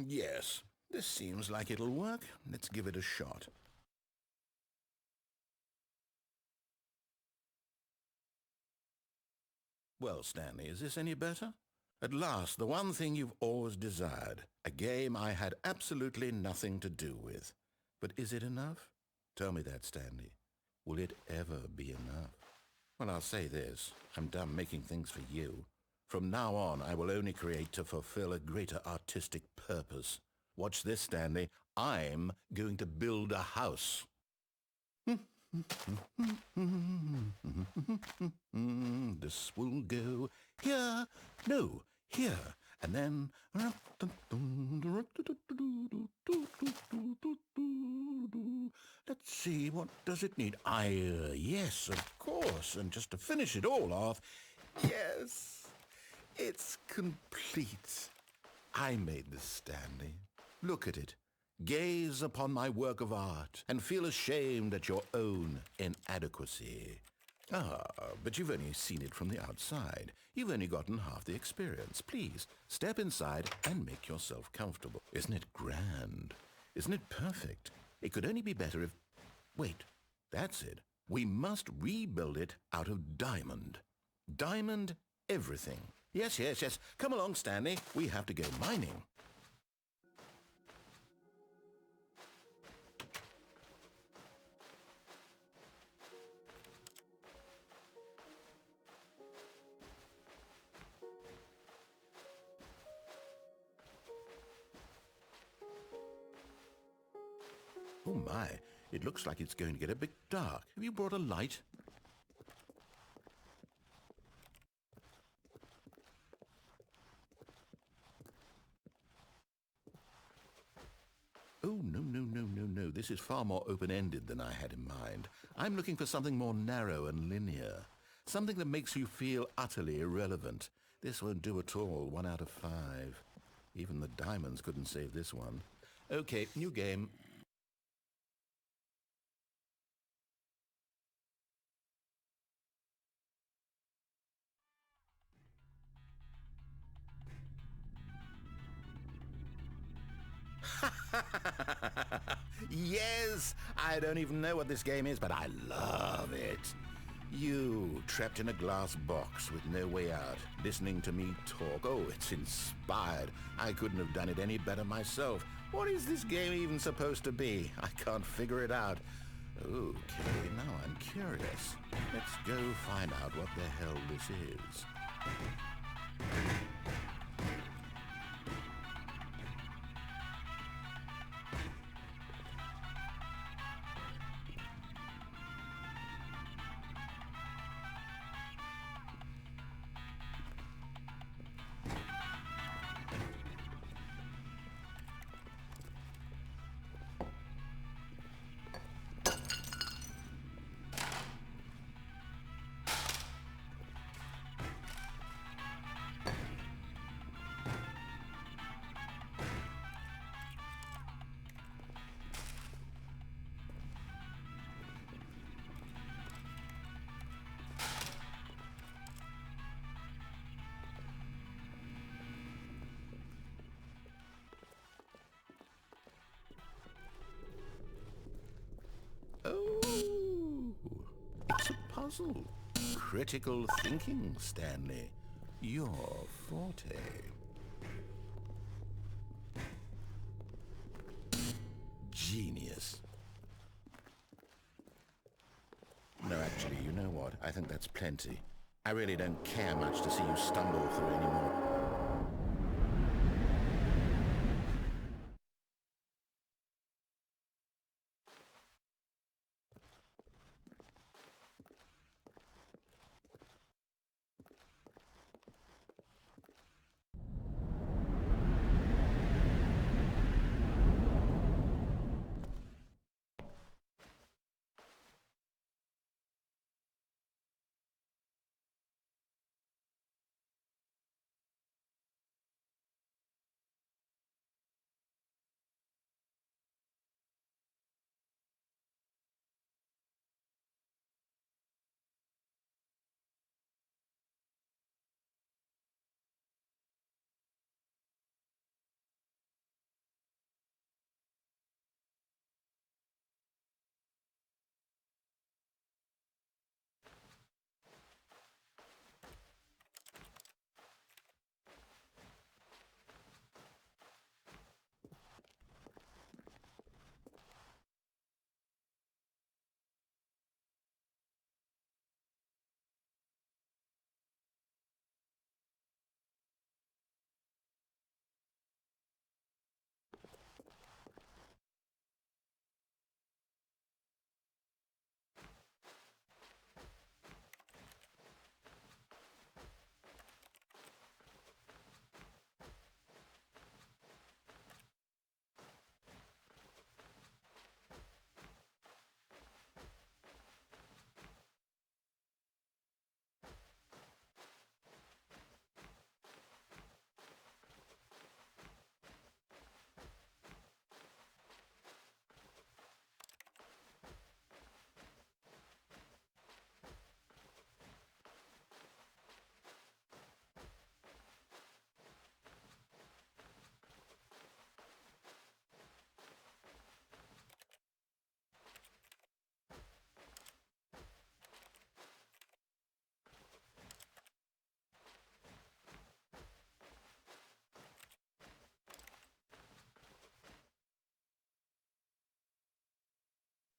Yes, this seems like it'll work. Let's give it a shot. Well, Stanley, is this any better? At last, the one thing you've always desired. A game I had absolutely nothing to do with. But is it enough? Tell me that, Stanley. Will it ever be enough? Well, I'll say this. I'm done making things for you. From now on, I will only create to fulfill a greater artistic purpose. Watch this, Stanley. I'm going to build a house. This will go here. No, here. And then... Let's see, what does it need? Yes, of course. And just to finish it all off, yes, it's complete. I made this, Stanley. Look at it. Gaze upon my work of art and feel ashamed at your own inadequacy. Ah, but you've only seen it from the outside. You've only gotten half the experience. Please, step inside and make yourself comfortable. Isn't it grand? Isn't it perfect? It could only be better if... Wait, that's it. We must rebuild it out of diamond. Diamond everything. Yes, yes, yes. Come along, Stanley. We have to go mining. Oh my, it looks like it's going to get a bit dark. Have you brought a light? Oh, no, no, no, no, no. This is far more open-ended than I had in mind. I'm looking for something more narrow and linear. Something that makes you feel utterly irrelevant. This won't do at all. 1 out of 5. Even the diamonds couldn't save this one. Okay, new game. Yes! I don't even know what this game is, but I love it. You, trapped in a glass box with no way out, listening to me talk. Oh, it's inspired. I couldn't have done it any better myself. What is this game even supposed to be? I can't figure it out. Okay, now I'm curious. Let's go find out what the hell this is. Oh, it's a puzzle. Critical thinking, Stanley. Your forte. Genius. No, actually, you know what? I think that's plenty. I really don't care much to see you stumble through anymore.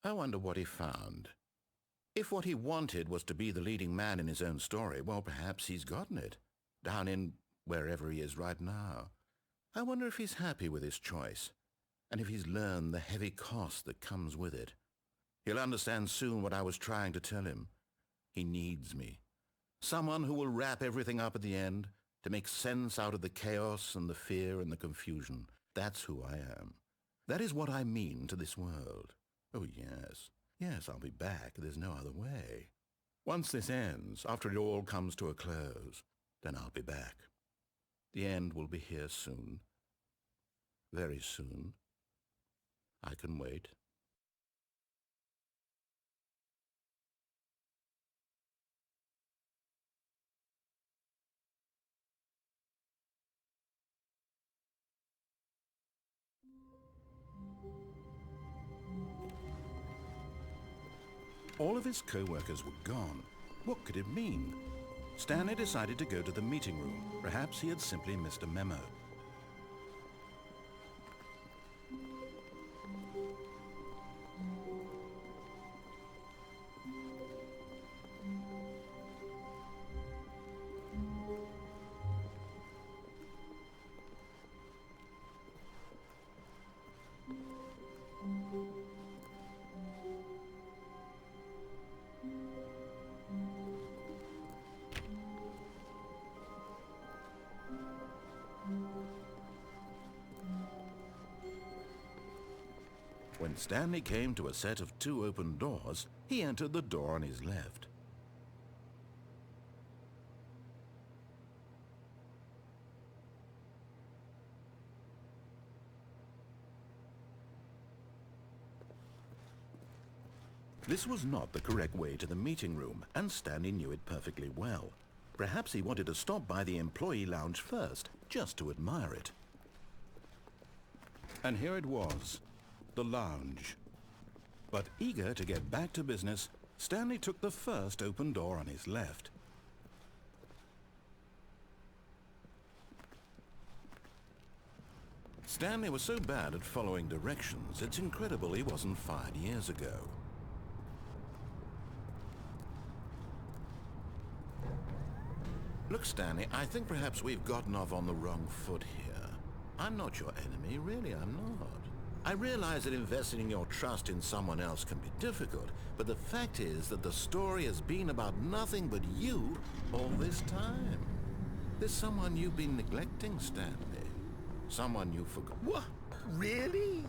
I wonder what he found. If what he wanted was to be the leading man in his own story, well, perhaps he's gotten it, down in wherever he is right now. I wonder if he's happy with his choice, and if he's learned the heavy cost that comes with it. He'll understand soon what I was trying to tell him. He needs me. Someone who will wrap everything up at the end, to make sense out of the chaos and the fear and the confusion. That's who I am. That is what I mean to this world. Oh, yes. Yes, I'll be back. There's no other way. Once this ends, after it all comes to a close, then I'll be back. The end will be here soon. Very soon. I can wait. All of his co-workers were gone. What could it mean? Stanley decided to go to the meeting room. Perhaps he had simply missed a memo. When Stanley came to a set of 2 open doors, he entered the door on his left. This was not the correct way to the meeting room, and Stanley knew it perfectly well. Perhaps he wanted to stop by the employee lounge first, just to admire it. And here it was, the lounge. But eager to get back to business, Stanley took the first open door on his left. Stanley was so bad at following directions, it's incredible he wasn't fired years ago. Look, Stanley, I think perhaps we've gotten off on the wrong foot here. I'm not your enemy, really, I'm not. I realize that investing your trust in someone else can be difficult, but the fact is that the story has been about nothing but you all this time. There's someone you've been neglecting, Stanley. Someone you forgot. What? Really?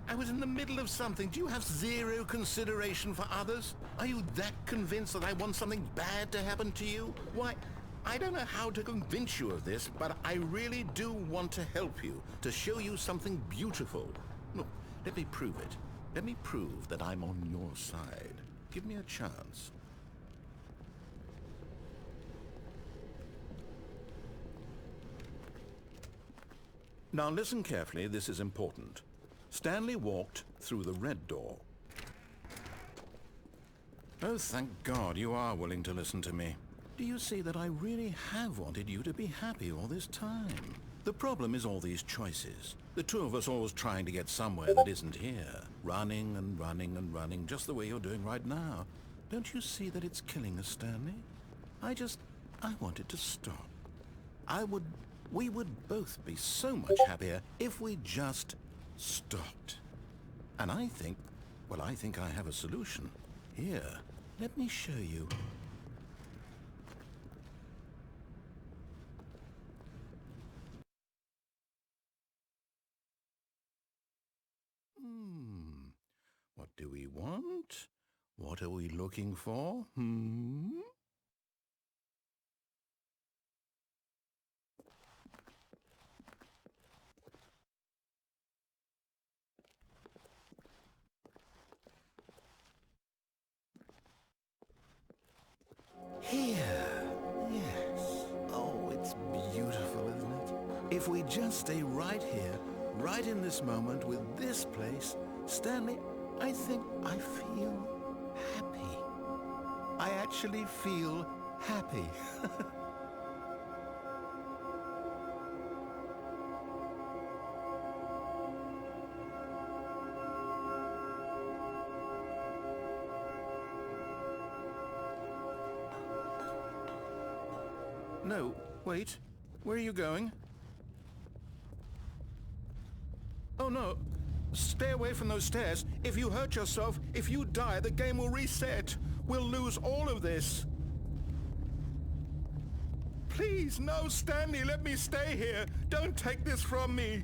I was in the middle of something. Do you have zero consideration for others? Are you that convinced that I want something bad to happen to you? Why, I don't know how to convince you of this, but I really do want to help you, to show you something beautiful. Look, let me prove it. Let me prove that I'm on your side. Give me a chance. Now listen carefully, this is important. Stanley walked through the red door. Oh, thank God you are willing to listen to me. Do you see that I really have wanted you to be happy all this time? The problem is all these choices. The 2 of us always trying to get somewhere that isn't here. Running and running and running, just the way you're doing right now. Don't you see that it's killing us, Stanley? I wanted to stop. We would both be so much happier if we just stopped. And I think I have a solution. Here, let me show you. What do we want? What are we looking for? Here. Yes. Oh, it's beautiful, isn't it? If we just stay right here, right in this moment with this place, Stanley, I think I feel happy. I actually feel happy. No, wait. Where are you going? Oh no. Stay away from those stairs. If you hurt yourself, if you die, the game will reset. We'll lose all of this. Please, no, Stanley, let me stay here. Don't take this from me.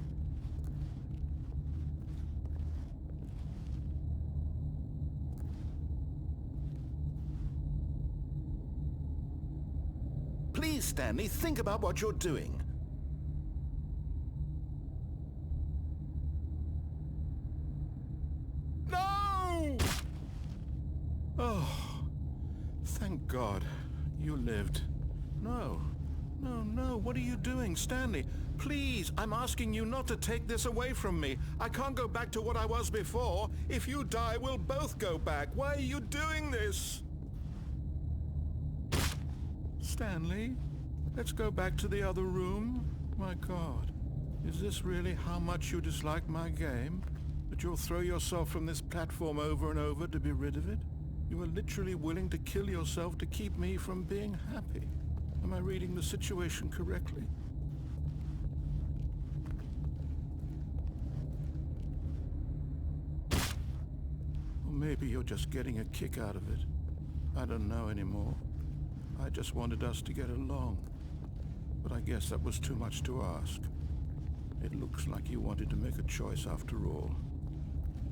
Please, Stanley, think about what you're doing. No! Oh, thank God you lived. No, what are you doing, Stanley? Please, I'm asking you not to take this away from me. I can't go back to what I was before. If you die, we'll both go back. Why are you doing this? Stanley, let's go back to the other room. My God, is this really how much you dislike my game? That you'll throw yourself from this platform over and over to be rid of it? You are literally willing to kill yourself to keep me from being happy. Am I reading the situation correctly? Or maybe you're just getting a kick out of it. I don't know anymore. I just wanted us to get along. But I guess that was too much to ask. It looks like you wanted to make a choice after all.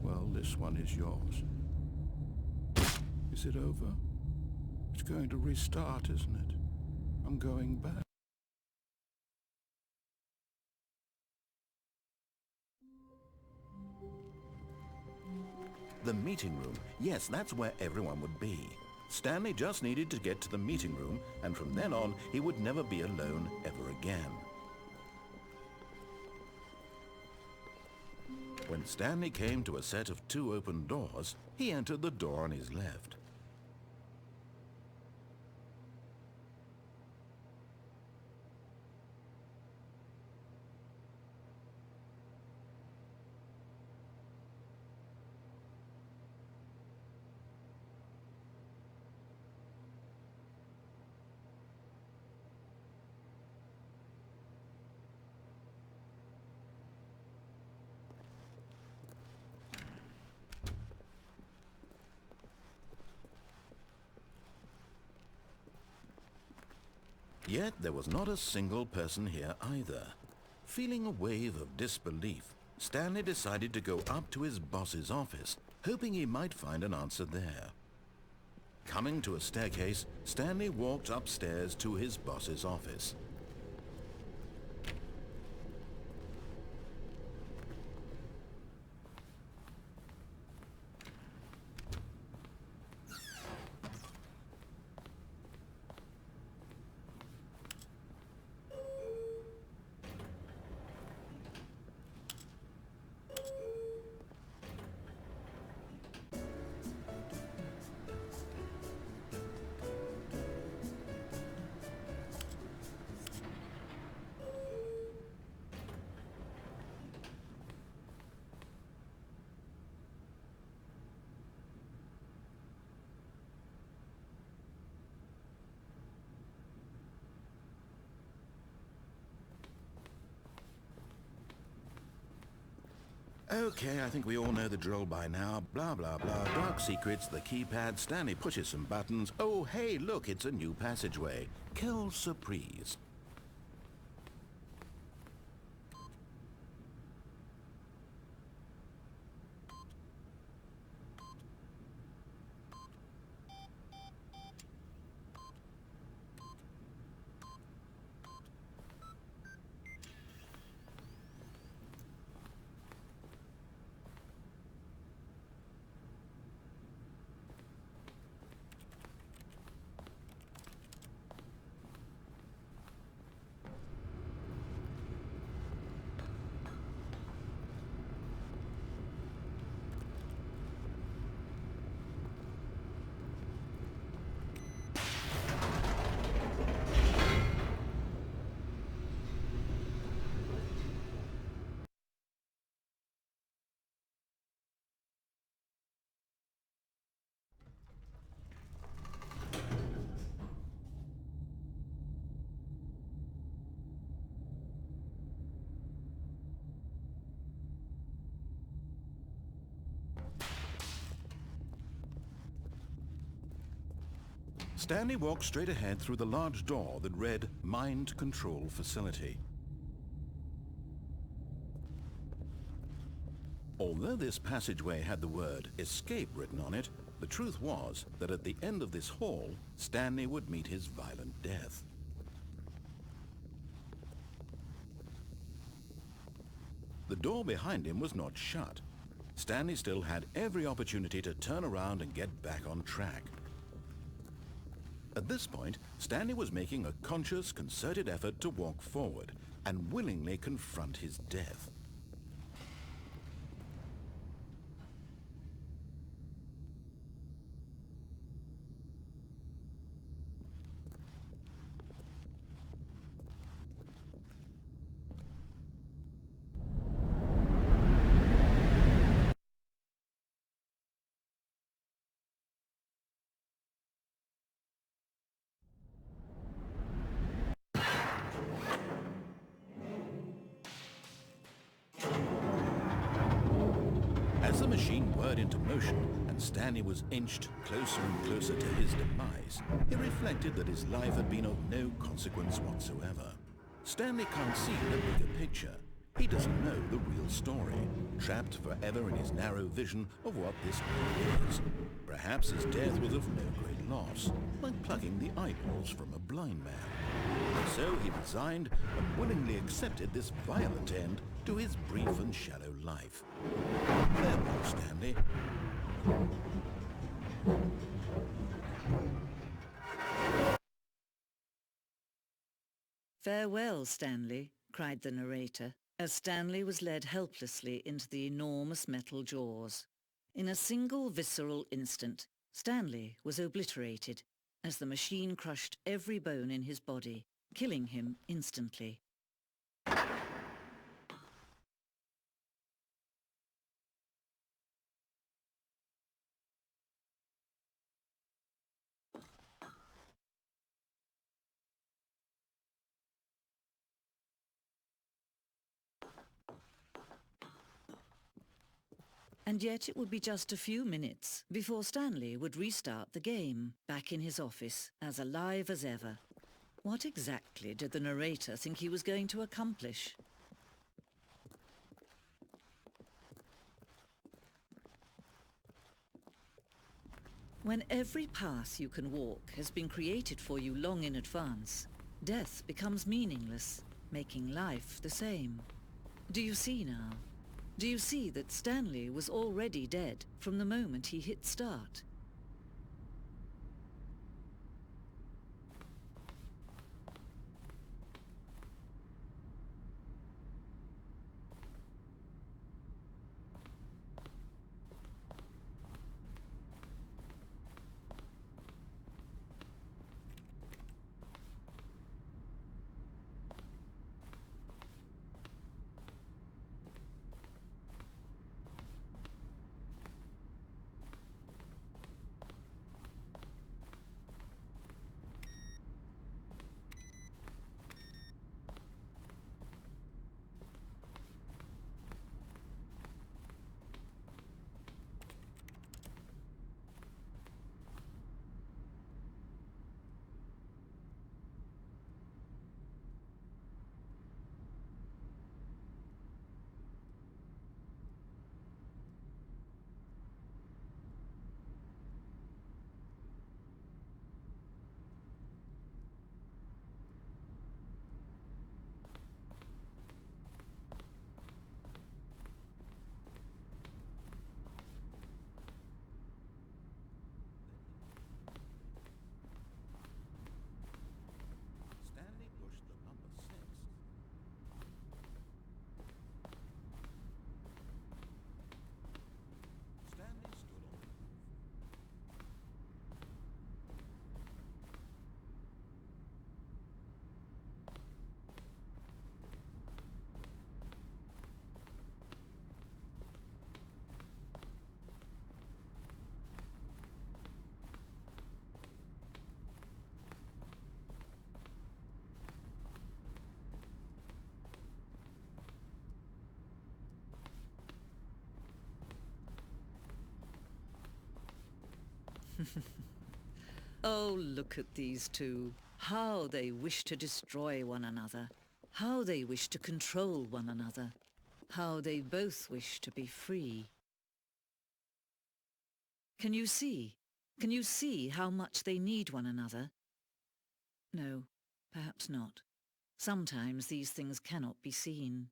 Well, this one is yours. Is it over? It's going to restart, isn't it? I'm going back. The meeting room. Yes, that's where everyone would be. Stanley just needed to get to the meeting room, and from then on, he would never be alone ever again. When Stanley came to a set of 2 open doors, he entered the door on his left. Yet there was not a single person here either. Feeling a wave of disbelief, Stanley decided to go up to his boss's office, hoping he might find an answer there. Coming to a staircase, Stanley walked upstairs to his boss's office. Okay, I think we all know the drill by now. Blah, blah, blah. Dark secrets, the keypad, Stanley pushes some buttons. Oh, hey, look, it's a new passageway. Quelle surprise. Stanley walked straight ahead through the large door that read Mind Control Facility. Although this passageway had the word escape written on it, the truth was that at the end of this hall, Stanley would meet his violent death. The door behind him was not shut. Stanley still had every opportunity to turn around and get back on track. At this point, Stanley was making a conscious, concerted effort to walk forward and willingly confront his death. As the machine whirred into motion and Stanley was inched closer and closer to his demise, he reflected that his life had been of no consequence whatsoever. Stanley can't see the bigger picture. He doesn't know the real story, trapped forever in his narrow vision of what this world is. Perhaps his death was of no great loss, like plucking the eyeballs from a blind man. And so he resigned and willingly accepted this violent end to his brief and shallow life. Farewell, Stanley. "Farewell, Stanley," cried the narrator, as Stanley was led helplessly into the enormous metal jaws. In a single visceral instant, Stanley was obliterated as the machine crushed every bone in his body, killing him instantly. And yet it would be just a few minutes before Stanley would restart the game, back in his office, as alive as ever. What exactly did the narrator think he was going to accomplish? When every path you can walk has been created for you long in advance, death becomes meaningless, making life the same. Do you see now? Do you see that Stanley was already dead from the moment he hit start? Stanley pushed the number 6. Stanley stood on the roof. Oh, look at these two. How they wish to destroy one another. How they wish to control one another. How they both wish to be free. Can you see? Can you see how much they need one another? No, perhaps not. Sometimes these things cannot be seen.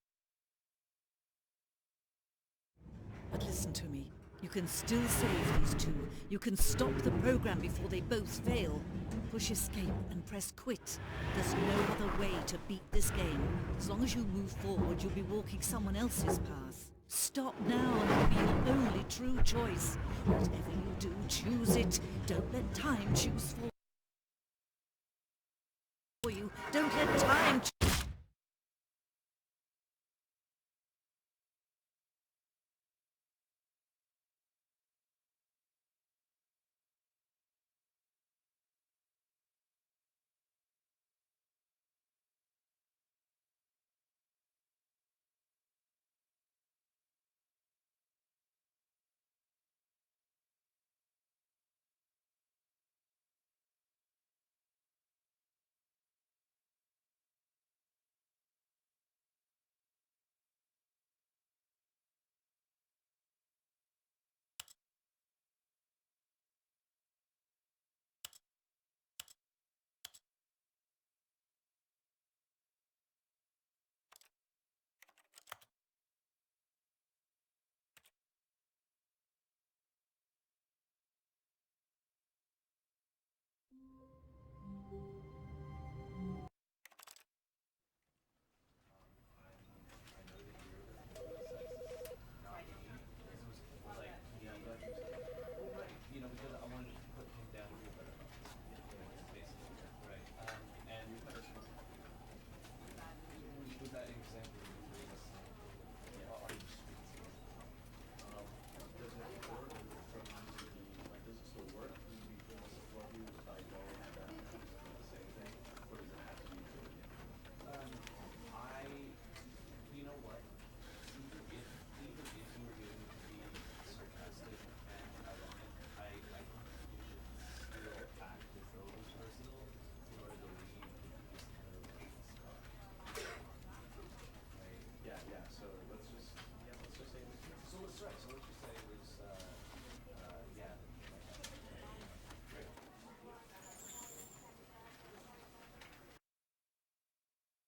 But listen to me. You can still save these two. You can stop the program before they both fail. Push escape and press quit. There's no other way to beat this game. As long as you move forward, you'll be walking someone else's path. Stop now and it'll be your only true choice. Whatever you do, choose it. Don't let time choose for